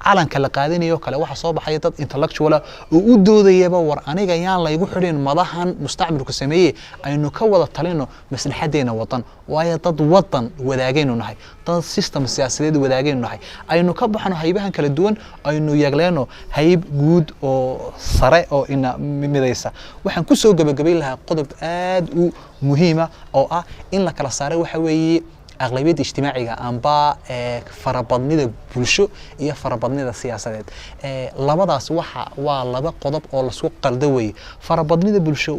calanka la qaadanayo kale waxa soo baxay dad intellectual oo u doodayaba war aniga yaan la igu xidhin madahan mustacmarku sameeyay aynu ka wada talino maslaxadeena wadan waayo dad wadan wadaagaynu nahay dad system siyaasadeed wadaagaynu nahay aynu ka baxno haybahan kala duwan aynu yagleeno hayb guud oo sare oo ina midaysa waxaan ku soo gabagabay lahaa qodob aad u muhiim ah oo ah in la kala saaray waxa weeye أغلبية اجتماعية أنبا فربضنية بولشو إيه فربضنية سياسات لبضاس ولبا قضب أو السوق قردوي فربضنية بولشو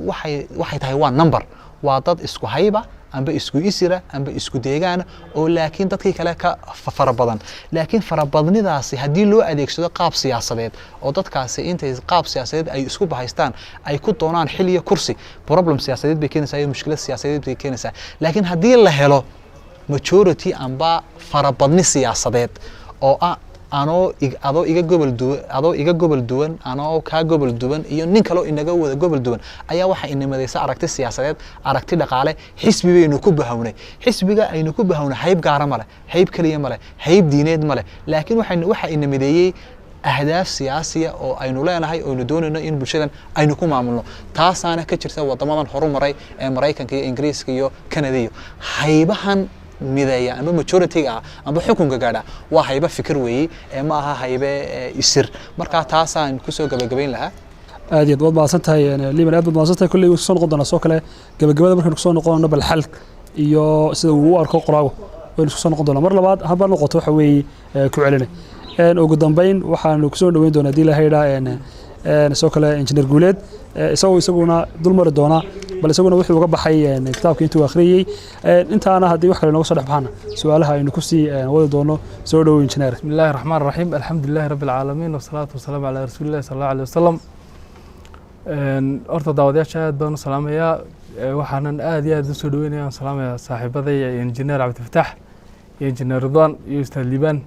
وحي تايوان نمبر وضد اسكو هايبة amba isku isira amba isku deegaan oo laakiin dadkii kale ka fara badan laakiin farabadnidaasi haddii loo adeegsado qaab siyaasadeed oo dadkaasi intay qaab siyaasadeed ay isku bahaystaan ay ku doonaan xil iyo kursi problem siyaasadeed bay keenaysaa iyo mushkilad siyaasadeed bay keenaysaa laakiin haddii la helo majority amba farabadni siyaasadeed oo adoo iga gobol duwan anoo kaa gobol duwan iyo nin kaloo inaga wada gobol duwan ayaa waxa inamadaysa aragti siyaasadeed aragti dhaqaale xisbi baynu ku bahawnay xisbiga aynu ku bahawnay hayb gaara male hayb kaliya male hayb diineed male laakiin waxa inamadeeyay ahdaaf siyaasiya oo aynu leenahay oo aynu doonayno in bulshadan aynu ku maamulno taasaana ka jirta wadamadan horumaray ee Mareykanka iyo Ingiriiska iyo Kanada iyo haybahan mideeya ama majority-ga ama xukunka gaadha waa hayba fikir weeye ma aha haybe isir marka taasaan ku soo gabagabayn lahaa aad iyo aad baasan tahay liiban aad baasan tahay kulli soo noqon doona soo kale gabagabada markaan ku soo noqono bal xal iyo sida uu u arko qoraago way soo noqon doona mar labaad haba noqoto waxa weeye ku celinay ugu dambeyn waxaanu ku soo dhaweyn doonaa hadii la hayraa soo kale engineer Guuleed isaguna dulmar doona bal isaguna wuxuu uga baxay kitaabka intuu akhriyay intaana hadii wax kale nooga soo dhaxbaana su'aalaha aynu ku sii wada doono soo dhaw engineer bismillaahir rahmaanir rahiim alxamdulillahi rabbil caalamiin wasalaatu wasalaamu ala rasuulillahi sallallahu alayhi wasallam horta daawadayaasha aad baan u salaamayaa waxaanan aad iyo aad u soo dhaweynayaa salaamayaa saaxiibaday engineer Cabdifataax iyo engineer Ridwaan iyo ustaad Liibaan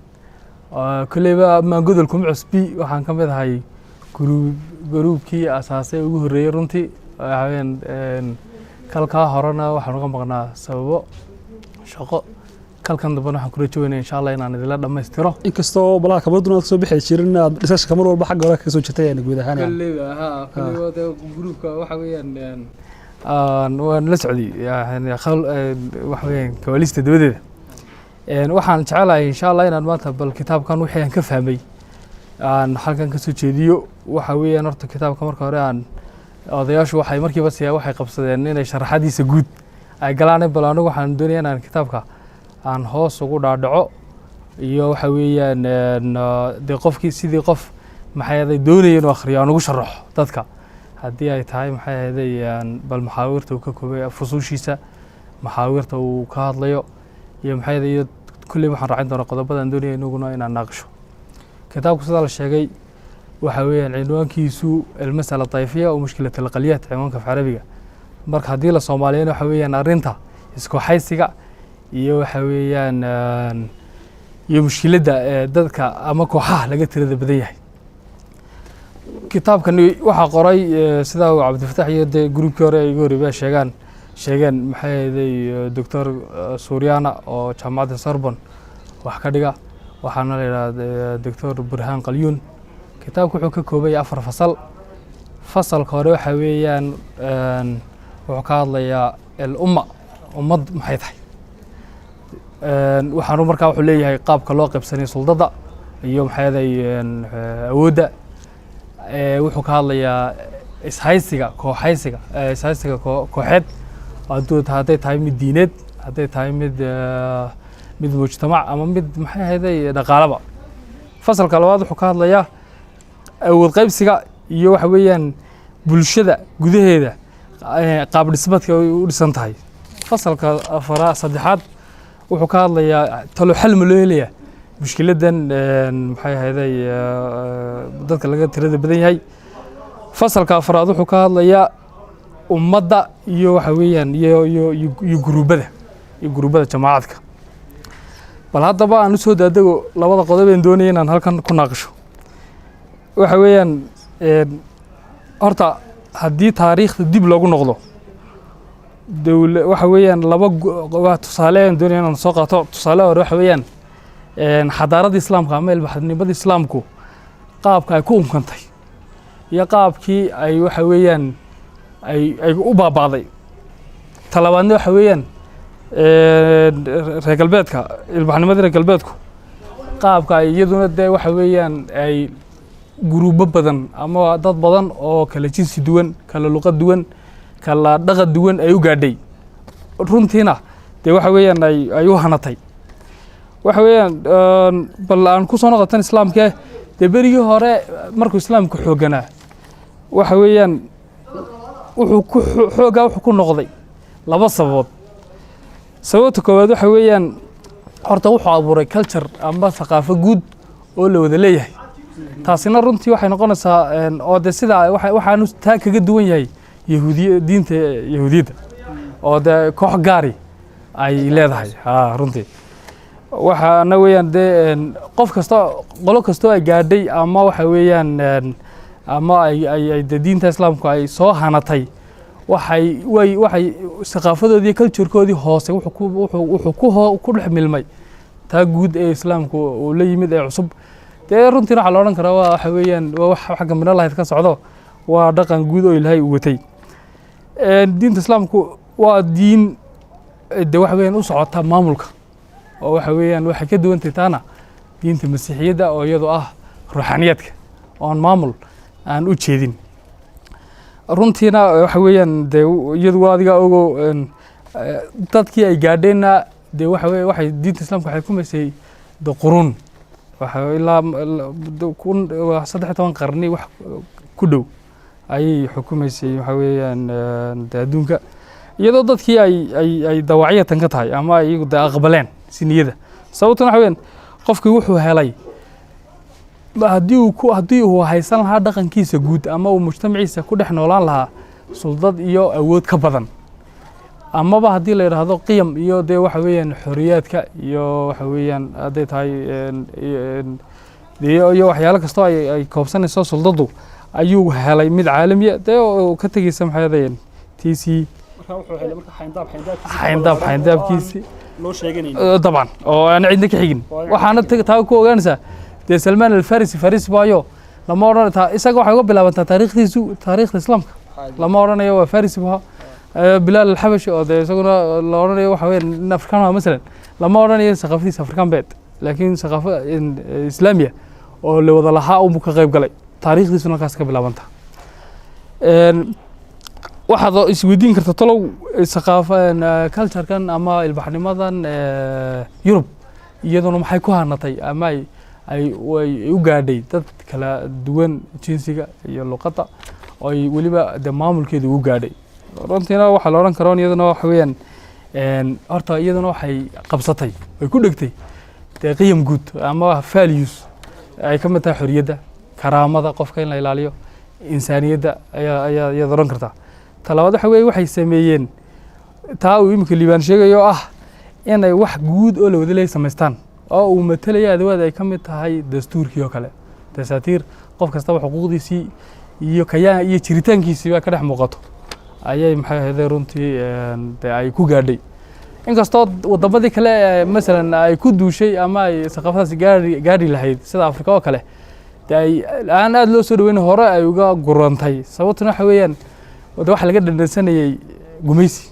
kulliba ma godolkum cusbi waxaan ka mid ahay gruubkii asaasay ugu horeeyay runtii waxaan kalka horena waxaan uga maqnaa sababo shaqo kalkan dambana waxaan ku rajoonayaa insha Allah inaan idila dhameystiro inkastoo balaha kabaduna soo bixi jirin dhisash kamar walba xaq hore ka soo jirtay guud ahaan kulliba gruubka waxa weeyaan waan la socday yani waxa weeyaan kawalista dabadeeda waxaan jecelahay insha Allah inaan maanta bal kitaabkan wixii aan ka fahmay aan halkan ka soo jeediyo waxa weeyaan horta kitaabka marka hore aan odayaashu waxay markiiba waxay qabsadeen inay sharaxadiisa guud ay galaan bal anigu waxaan doonayaa inaan kitaabka aan hoos ugu dhaadhaco iyo waxa weeyaan qofkii sidii qof maxay doonayeen oo akhriyo aan ugu sharaxo dadka haddii ay tahay maxay bal maxaawirta uu ka koobay fusuushiisa maxaawirta uu ka hadlayo iyo maxay kulli waxaan raacin doonaa qodobadan doonaya inaguna inaan naaqasho kitaabku sida la sheegay waxa weeyaan cinwaankiisu المسألة الطائفية ومشكلة الأقليات cinwaanka Carabiga marka hadii la Soomaaliyeena waxa weeyaan arinta isku haysiga iyo waxa weeyaan iyo mushkilada dadka ama kooxaha laga tirada badan yahay kitaabkan waxa qoray sida Cabdifataax iyo gruubkii hore ay gooriba sheegan maxay Dr. Suuriyaana oo jaamacadda Sorbonne wax ka dhiga waxaana la yiraahdaa Dr. Burhaan Qalyuun kitaabku wuxuu ka koobay 4 fasal fasalka hore waxa weeyaan wuxuu ka hadlayaa ummad maxay tahay waxaanu markaa wuxuu leeyahay qaabka loo qaybsanay suldada iyo maxay awoodda wuxuu ka hadlayaa ishaysiga kooxeed hadday tahay mid diineed hadday tahay mid mujtamac ama mid maxay ahayd dhaqaalaba fasalka labaad wuxuu ka hadlayaa awood qaybsiga iyo waxa weeyaan bulshada gudaheeda qaab dhismeedka u dhisan tahay fasalka saddexaad wuxuu ka hadlayaa talo xal ma loo helayaa mushkiladan maxay ahayd dadka laga tirada badan yahay fasalka afraad wuxuu ka hadlayaa ummadda iyo waxa weeyaan iyo gruubada jamaacadka bal haddaba aan u soo daadago labada qodob ee doonayay inaan halkan ku naaqasho waxa weeyaan horta haddii taariikhda dib loogu noqdo waxa weeyaan laba tusaale aan doonayay inaan soo qaato tusaale hore waxa weeyaan xadaaradda islaamka ama ilbaxnimada islaamku qaabka ay ku umkantay iyo qaabkii ay waxa weeyaan ay u baabaaday talabaadna waxa weeyaan reer galbeedka ilbaxnimada reer galbeedku qaabka ay iyaduna dee waxa weeyaan ay guruubo badan ama dad badan oo kala jinsi duwan kala luqad duwan kala dhaqan duwan ay u gaadhay runtiina dee waxa weeyaan ay u hanatay waxa weeyaan bal aan ku soo noqotan islaamka dee berigii hore markuu islaamku xooganaa waxa weeyaan wuxuu ku noqday laba sababood sababta koowaad waxa weeyaan horta wuxuu abuuray culture ama thaqaafo guud oo la wada leeyahay taasina runtii waxay noqonaysaa oo de sida waxaanu taa kaga duwan yahay diinta yahuudiyadda oo de koox gaari ay leedahay runtii waxaana weeyaan de qof kasta qolo kastoo ay gaadhay ama waxa weeyaan ama ay diinta islaamku ay soo hanatay waxay thaqaafadoodii culturekoodii hoose wuxuu ku dhex milmay taa guud ee islaamku uu la yimid ee cusub dee runtiina waxaa la odhan karaa waxa weeyaan waa wax xagga mina lahayd ka socdo waa dhaqan guud oo ilaahay u watay diinta islaamku waa diin de waxa weeyaan u socota maamulka oo waxa weeyaan waxay ka duwan tahay taana diinta masiixiyadda oo iyadu ah ruuxaaniyaadka oon maamul aan u jeedin runtiina waxa weeyaan de iyadu adiga ogo dadkii ay gaadheenna de waxa weeye waxay diinta islaamka waxay ku maysay de quruun waxa ilaa 13 qarni wax ku dhow ayay xukumaysay waxa weeyaan adduunka iyadoo dadkii ay dawaaciyatan ka tahay ama iyagu de aqbaleen siniyada sababtuna waxa weeyaan qofkii wuxuu helay haddii uu haysan lahaa dhaqankiisa guud ama uu mujtamaciisa ku dhex noolaan lahaa suldad iyo awood ka badan amaba haddii la yidhaahdo qiyam iyo dee waxa weeyaan xorriyaadka iyo waxa weeyaan hadday tahay iyo waxyaalo kastoo ay koobsanayso suldadu ayuu helay mid caalamiya dee oo ka tegeysa maxay ahaydeen tiisii xayndaabkiisii dabcan oo aan cidna ka xigin waxaana taa ku ogaanaysaa dee salmaan alfarisi faris baayo lama odhan isaga waxay uga bilaabantaa taariikhda islaamka lama odhanayo waa farisi baa bilaal alxabashi oo dee isaguna la odhanayo waxa weeyaan in afrikaan waa masalan lama odhanayo saqaafadiisa afrikaan beed laakiin saqaafo islaamiya oo la wada lahaa unbuu ka qayb galay taariikhdiisuna halkaas ka bilaabanta waxaad isweydiin karta talow culturekan ama ilbaxnimadan yurub iyaduna maxay ku hanatay ama ay u gaadhay dad kala duwan jinsiga iyo luqadda oo ay weliba de maamulkeeda u gaadhay runtiina waxaa la odhan karaa iyaduna waxa weeyaan horta iyaduna waxay qabsatay way ku dhegtay dee qiyam guud ama values ay ka mid tahay xorriyadda karaamada qofka in la ilaaliyo insaaniyadda ayaad odhan kartaa talabaad waxa weeye waxay sameeyeen taa uu imika liibaan sheegayo ah inay wax guud oo la wada leeyahay samaystaan oo uu matalaya adawaad ay ka mid tahay dastuurkii oo kale dasaatiir qof kastaba xuquuqdiisii iyo kayaan iyo jiritaankiisii baa ka dhex muuqato ayay maxay ahayd runtii ay ku gaadhay inkastoo wadamadii kale masalan ay ku duushay ama ay saqafadaas gaadhi lahayd sida Afrika oo kale ay aan aad loo soo dhaweyn hore ay uga gurantay sababtuna waxa weeyaan waxa laga dhandansanayay gumaysi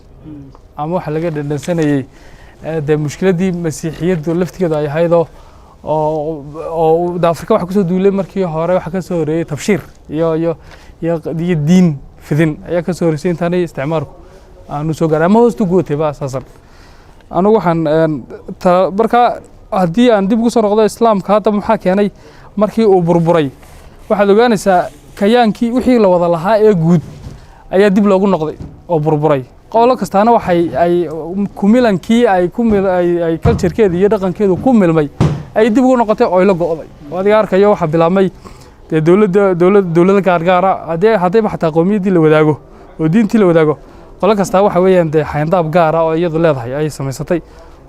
ama waxa laga dhandansanayay de mushkiladii masiixiyaddu laftigeeda ay ahayd oo Afrika waxa ku soo duulay markii hore waxa ka soo horeeyay tabshiir iyo diin fidin ayaa ka soo horeysay intaanay isticmaalku aanu soo gaaray ama hoostu gootay ba asaasan anigu waxaan marka haddii aan dib ugu soo noqdo islaamka hadda maxaa keenay markii uu burburay waxaad ogaanaysaa kayaankii wixii la wada lahaa ee guud ayaa dib loogu noqday oo burburay qolo kastaana waxay kumilankii ay culturekeeda iyo dhaqankeedu ku milmay ay dib ugu noqotay oo la go'day adiga arkayo waxa bilaabmay dawladda gaargaara haddayba xataa qowmiyaddii la wadaago oo diintii la wadaago qolo kastaa waxa weeyaan dee xayndaab gaara oo iyadu leedahay ayay samaysatay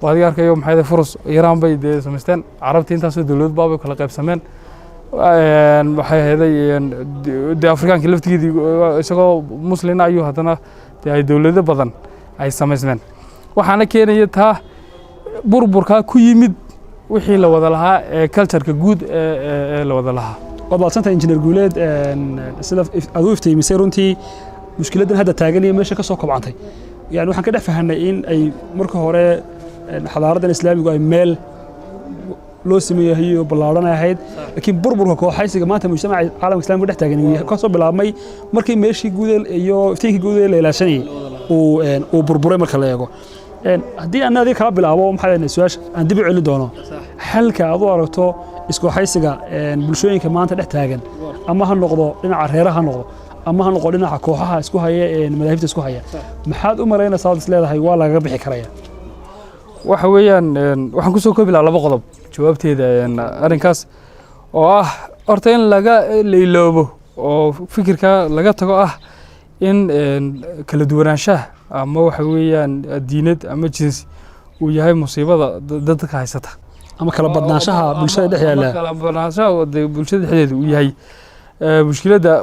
oo adiga arkayo maxay furus Iiraan bay dee samaysteen carabtii intaasoo dawlad baabay kala qaybsameen waxay ahayd dee afrikaankii laftigeedii isagoo muslin ayuu haddana dee ay dawlado badan ay samaysmeen waxaana keenaya taa burburkaa ku yimid wixii la wada lahaa ee cultureka guud ee la wada lahaa waad maadsanta injineer guuleed sida aad u iftiimisay runtii mushkiladan hadda taagan iyo meesha ka soo kobcantay yani waxaan ka dhex fahanay in ay marka hore xadaaradan islaamigu ay meel loo sameeyay oo ballaaran ahayd laakiin burburka kooxaysiga maanta mujtamaca caalamka islaamiga dhex taagan ka soo bilaabmay markii meeshii guud iyo iftiinkii guud ee la ilaashanayay uu burburay marka la eego haddii aan adiga kala bilaabo maxaa su'aasha aan dib u celin doono xalka aad u aragto iskooxaysiga bulshooyinka maanta dhex taagan ama ha noqdo dhinaca reeraha ha noqdo ama ha noqdo dhinaca kooxaha isku haya madaahibta isku haya maxaad u malaynaysaa is leedahay waa laga bixi karaya waxa weeyaan waxaan kusoo koobi lahaa laba qodob jawaabteeda arrinkaas oo ah horta in laga leyloobo oo fikirka laga tago ah in kala duwanaanshaha ama waxa weeyaan diinad ama jinsi uu yahay musiibada dadka haysata ama kala badnaanshaha bulshada dhex yaala kala badnaanshaha bulshada dhexdeeda uu yahay mushkiladda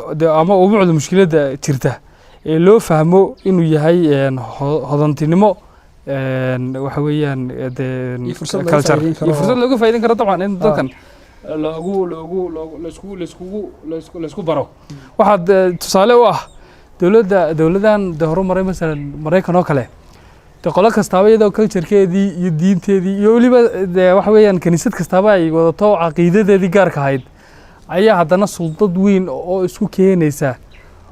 ama ubuucda mushkiladda jirta ee loo fahmo inuu yahay hodantinimo waxa weeyaan culture iyo fursad looga faa'iideyn karo dabcan in dadkan laisku baro waxaad tusaale u ah dowladan horumaray masalan Maraykan oo kale qolo kastaaba iyadoo culturekeedii iyo diinteedii iyo weliba waxa weeyaan kaniisad kastaaba ay wadato caqiidadeedii gaarka ahayd ayaa haddana suldad weyn oo isku keenaysa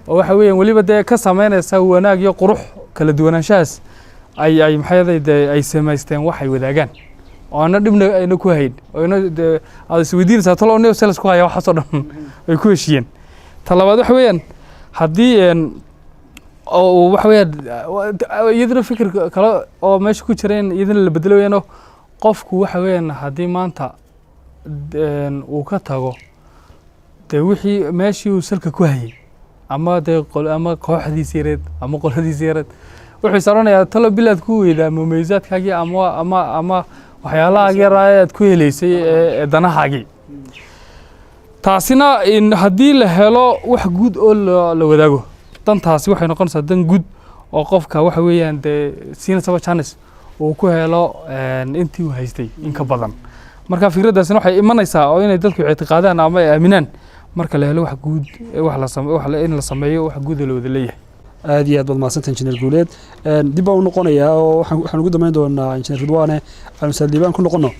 oo waxa weeyaan weliba ka sameynaysa wanaag iyo qurux kala duwanaanshahaas ay maxay ay samaysteen waxay wadaagaan oo ana dhibna ayna ku hayn oo ina aad isweydiinaysaa talo oo sales ku haya waxaas oo dhan ay ku heshiyeen talabaad waxa weeyaan haddii oo waxa weeyaan iyadana fikir kale oo meesha ku jira in iyadana la bedelo weeyaan qofku waxa weeyaan haddii maanta uu ka tago wixii meeshii uu salka ku hayay ama ama kooxdiisa yareed ama qoladiisa yareed wuxuu isaranayaa talo bilaad ku weydaa mumaysaadkaagii ama waxyaalaha yaraa aad ku helaysay ee danahaagii taasina in haddii la helo wax guud oo la wadaago dantaasi waxay noqonaysaa dan guud oo qofka waxa weeyaan siinaysa chance uu ku helo intii uu haystay in ka badan marka fikraddaasina waxay imanaysaa oo inay dadku ictiqaadaan ama ay aaminaan marka la helo wax guud in la sameeyo wax guud la wada leeyahay aad iyo aad baad mahadsantahay injineer guuleed dib baan u noqonayaa oo waxaan ugu damayn doonaa injineer Ridwaane almasaal diibaan ku noqono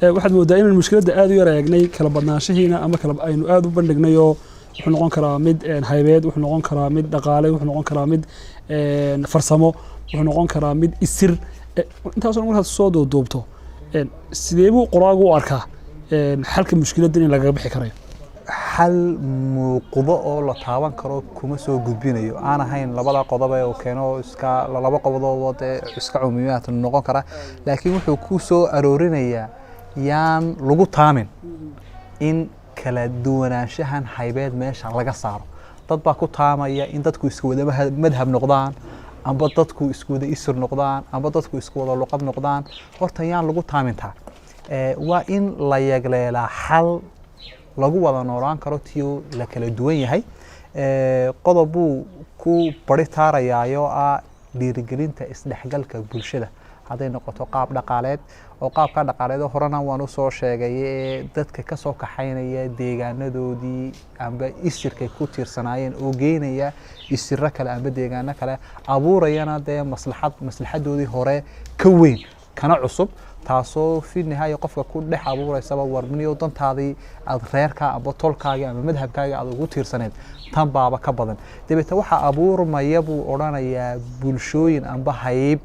waxaad moodaa inaan mushkiladda aad u yar eegnay kala badnaanshihiina ama kala aynu aad u bandhignay oo wuxuu noqon karaa mid haybeed wuxuu noqon karaa mid dhaqaale wuxuu noqon karaa mid farsamo wuxuu noqon karaa mid isir intaas oo markaad soo duubto sidee buu qoraagu u arkaa xalka mushkiladda in laga bixi karayo xal muuqdo oo la taaban karo kuma soo gudbinayo aan ahayn labada qodob ee keeno iska laba qodob iska cumuumaad noqon kara laakiin wuxuu ku soo aroorinayaa yaan lagu taamin in kala duwanaanshahan haybeed meesha laga saaro dad baa ku taamaya in dadku isku wada madhab noqdaan amba dadku isku wada isir noqdaan amba dadku isku wada luqad noqdaan horta yaan lagu taamintaa waa in la yagleelaa xal lagu wada noolaan karo tiyo la kala duwan yahay qodob buu ku bari taarayaayo ah dhiirigelinta isdhexgalka bulshada hadday noqoto qaab dhaqaaleed oo qaabka dhaqaaleed horena waan u soo sheegay dadka ka soo kaxaynaya deegaanadoodii amba isirka ku tiirsanaayeen oo geynaya isirro kale amba deegaano kale abuurayana maslaxadoodii hore ka weyn kana cusub taasoo fi nihaaya qofka ku dhex abuuraysaba warminiyo dantaadii aad reerka amba tolkaagii ama madhabkaagii aad ugu tiirsaneed tan baaba ka badan dabeetna waxaa abuurmaya buu odhanayaa bulshooyin amba hayb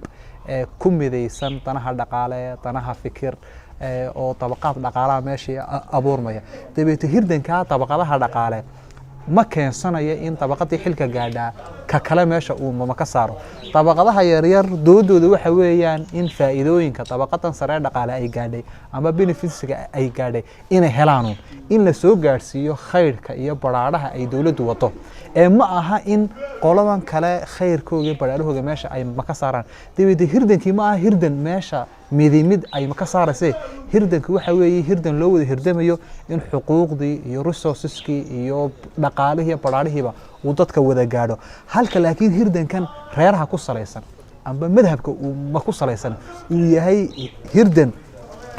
ku midaysan danaha dhaqaale danaha fikir oo dabaqaad dhaqaalaha meeshii abuurmaya dabeetna hirdankaa dabaqadaha dhaqaale ma keensanayo in dabaqadii xilka gaadhaa ka kale meesha uu mama ka saaro dabaqadaha yaryar doodooda waxa weeyaan in faa'iidooyinka dabaqadan sare dhaqaale ay gaadhay ama benefitska ay gaadhay inay helaan in la soo gaarsiiyo khayrka iyo baraaraha ay dawladdu wato ma aha in qoladan kale khayrkooda iyo baraarahooda meesha ay ma ka saaraan dabeedna hirdankii ma aha hirdan meesha midimid ay ma ka saarayse hirdanku waxa weeye hirdan loo wada hirdamayo in xuquuqdii iyo resourceski iyo dhaqaalihii iyo baraarihiiba uu dadka wada gaadho halka laakiin hirdankan reeraha ku salaysan amba madhabka uu ma ku salaysan uu yahay hirdan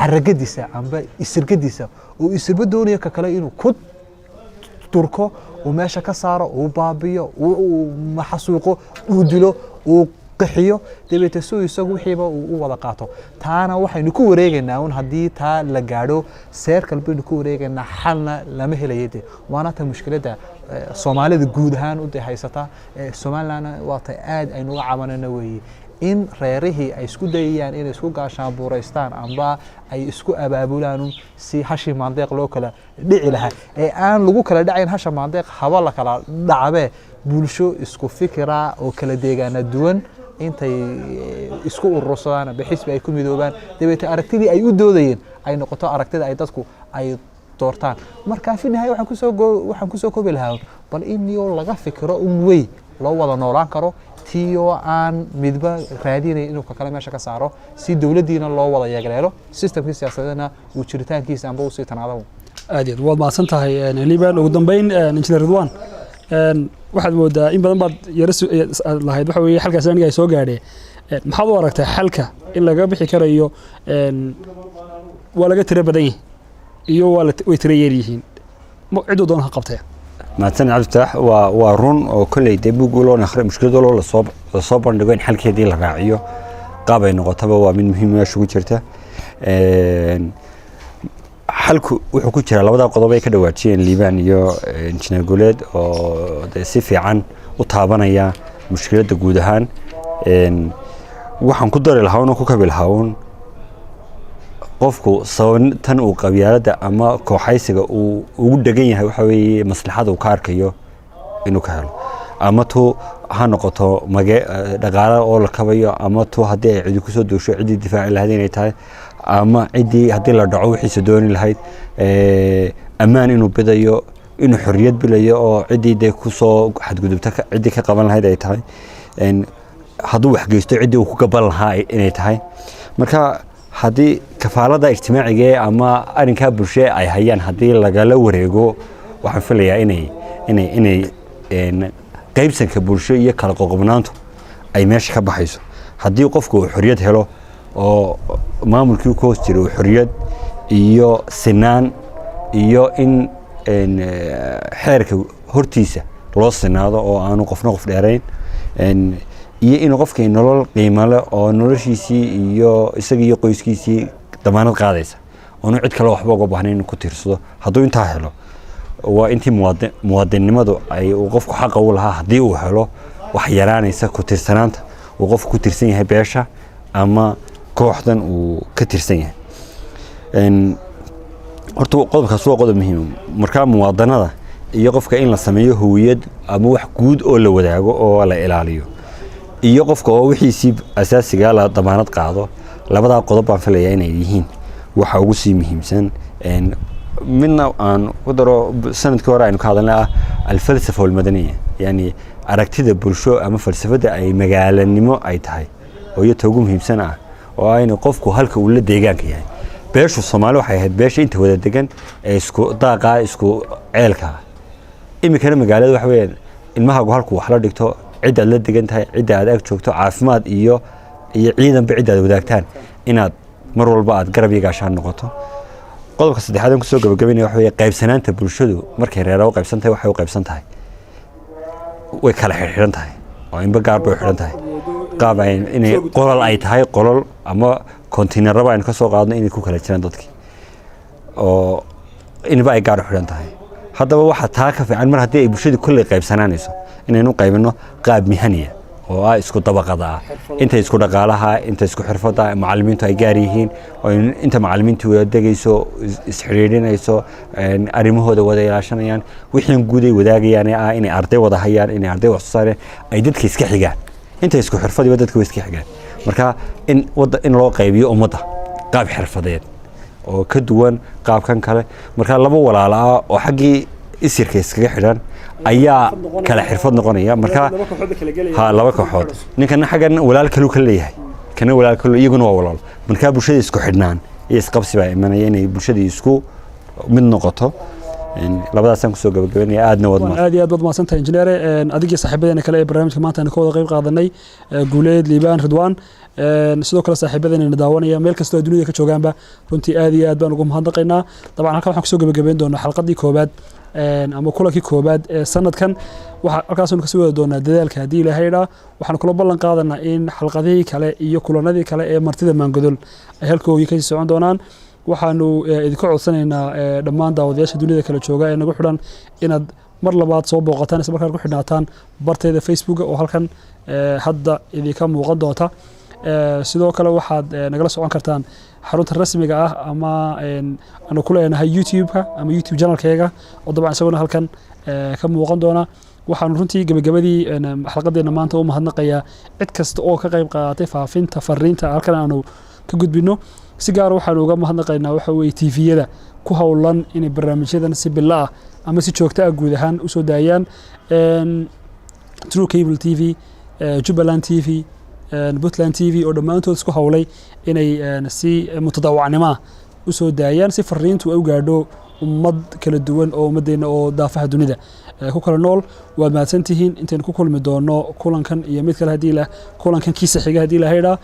aragadiisa amba isirgadiisa uu isirba doonayo ka kale inuu ku turko uu meesha ka saaro uu baabiyo uu maxasuuqo uu dilo uu qaxiyo dabeetna soo isagu wixiiba uu u wada qaato taana waxaynu ku wareegaynaa un haddii taa la gaadho seer kalbaynu ku wareegaynaa xalna lama helayo waana ta mushkiladda soomaalida guud ahaan u haysata somalilandna waa ta aad aynu uga cabanayno weeye in reerihii ay isku dayayaan inay isku gaashaan buuraystaan amba ay isku abaabulaan si hashi maandeeq loo kala dhici lahaa aan lagu kala dhacayn hasha maandeeq haba la kala dhacabe bulsho isku fikira oo kala deegaana duwan intay isku urursadaan amba xisbi ay ku midoobaan dabeetana aragtidii ay u doodayeen ay noqoto aragtida ay dadku ay doortaan marka fi nihaaya waxaan kusoo koobi lahaa bal in laga fikiro way loo wada noolaan karo tiyo aan midba raadinay inuu kala meesha ka saaro si dawladdiina loo wada yeegleelo systemkii siyaasadeedna uu jiritaankiisa amba uu sii tanaado aad iyo waad maasan tahay liban ugu dambeyn injineer Ridwan waxaad moodaa in badan baad lahayd waxa weeye halkaas aniga ay soo gaadhay maxaad u aragtaa xalka in laga bixi karayo waa laga tira badan yahay iyo way tira yar yihiin cidoo doon ha qabtay mahadsan cabditax waa run oo kolley dee buug loo akhriyo mushkilad loo soo bandhigo in xalkeedii la raaciyo qaab ay noqotaba waa mid muhiim ah ugu jirta xalku wuxuu ku jira labada qodob ay ka dhawaajiyeen liban iyo injineer Guleed oo si fiican u taabanaya mushkiladda guud ahaan waxaan ku dari lahaa oo ku kabi lahaa qofku sababtan uu qabyaalada ama kooxaysiga uu ugu dhagan yahay waxa weeye maslaxada uu ka arkayo inuu ka helo ama tu ha noqoto dhaqaale oo la kabayo ama tu haddii ay cidi kusoo duusho cidii difaaci lahayd inay tahay ama cidii haddii la dhaco wixiisa dooni lahayd ammaan inuu bidayo inuu xorriyad bilayo oo cidii dee kusoo xadgudubta cidii ka qaban lahayd ay tahay hadduu waxgeysto cidii uu ku gaban lahaa inay tahay marka haddii kafaalada ijtimaaciga ama arrinka bulshada ay hayaan haddii lagala wareego waxaan filayaa inay qaybsanka bulsho iyo kala qoqobnaantu ay meesha ka baxayso haddii qofku uu xorriyad helo oo maamulkii ku hoos jiro xorriyad iyo sinaan iyo in xeerka hortiisa loo sinaado oo aanu qofna qof dheerayn iyo in qofkii nolol qiimo leh oo noloshiisii iyo isaga iyo qoyskiisii damaanad qaadaysa oo cid kale waxba uga baahnayn ku tiirsado hadduu intaa helo waa intii muwaadinimadu ay qofku xaq u lahaa haddii uu helo wax yaraanaysa ku tiirsanaanta uu qofku ku tiirsan yahay beesha ama kooxdan uu ka tiirsan yahay horta qodobkaas waa qodob muhiim marka muwaadinada iyo qofka in la sameeyo hawiyad ama wax guud oo la wadaago oo la ilaaliyo iyo qofka oo wixiisii asaasiga la damaanad qaado labada qodob baan filayaa inay yihiin waxa ugu sii muhiimsan midna aan ku daro sanadkii hore aynu ka hadalnay alfalsafa walmadaniya yani aragtida bulsho ama falsafada ay magaalanimo ay tahay oo iyada ugu muhiimsan oo ayna qofku halka uu la deegaanka yahay beeshu Soomaali waxay ahayd beesha inta wada degan ee isku daaqa isku ceelka imikana magaalada waxa weeyaan ilmaha halku wax la dhigto cid aad la degan tahay cid aad ag joogto caafimaad iyo ciidan cid aad wadaagtaan inaad mar walba aad garab yeeshaan noqoto qodobka saddexaad aan ku soo gabagabeynay waxa weeye qaybsanaanta bulshadu markay reeraha u qaybsantahay waxay u qaybsantahay way kala xirxiran tahay oo inba gaar bay xiran tahay qaab inay qolal ay tahay qolal ama kontiinarada aynu ka soo qaadno inay ku kala jiraan dadkii oo inba ay gaar xiran tahay haddaba waxa taa ka fiican mar haddii ay bulshadu kulli qaybsanaanayso inaynu qaybino qaab mihaniya oo isku dabaqada inta isku dhaqaalaha inta isku xirfada macallimiintu ay gaar yihiin oo inta macallimiintu wada degayso isxiriirinayso arimahooda wada ilaashanayaan wixii guud ay wadaagayaan inay arday wada hayaan inay arday wax soo saareen ay dadka iska xigaan inta isku xirfadii dadka iska xigaan marka in loo qaybiyo ummadda qaab xirfadeed oo ka duwan qaabkan kale marka laba walaalo oo xaqii isirka iskaga xidhan ayaa kala xirfad noqonaya marka laba kooxood ninkana xagan walaal kale ka leeyahay kana walaal kale iyaguna waa walaal marka bulshada isku xidhnaan iyo isqabsi baa imanaya inay bulshada isku mid noqoto labadaas aan ku soo gabagabeynaya aadna wad maasanta injineer adigii saaxiibadeena kale ee barnaamijka maanta aan ka wada qayb qaadanay Guleed Liban Ridwan sidoo kale saaxiibadeena daawanaya meel kasta oo dunida ka joogaanba runtii aad iyo aad baan ugu mahadnaqaynaa dabcan halkan waxaan ku soo gabagabeyn doonaa xalqadii koobaad ama kulankii koobaad ee sanadkan waxa halkaasoo ka soo wada doonaa dadaalka hadii Ilaahay dhaa waxaan kula ballan qaadanaa in xalqadii kale iyo kulanadii kale ee martida Maangodol ay halkooda ka socon doonaan waxaanu idinka codsanaynaa dhammaan daawadayaasha dunida kala jooga ee nagu xidhan inaad mar labaad soo booqataan isla markaa ku xidhnaataan barteeda Facebook oo halkan hadda idinka muuqan doonta sidoo kale waxaad nagala socon kartaan xarunta rasmiga ah ama aanu ku leenahay YouTube-ka ama YouTube channel-kayga oo dabcan isaguna halkan ka muuqan doona waxaan runtii gabagabadii xalqadeena maanta u mahadnaqayaa cid kasta oo ka qayb qaadatay faafinta fariinta halkan aanu ka gudbino si gaar waxaan uga mahadnaqaynaa waxa weeye tviyada ku howlan inay barnaamijyadan si bilo ah ama si joogto ah guud ahaan usoo daayaan True Cable TV, Jubaland TV, Puntland TV oo dhammaantood isku howlay inay si mutadawacnimo usoo daayaan si fariintu ay u gaadho ummad kala duwan oo ummadeena oo daafaha dunida ku kala nool. waad mahadsantihiin intaan ku kulmi doono kulankan iyo mid kale hadii la kulankan kiisa xiga hadii la hayra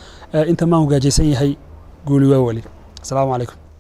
inta ma hogaajaysan yahay guuli waa wali. Assalaamu calaykum.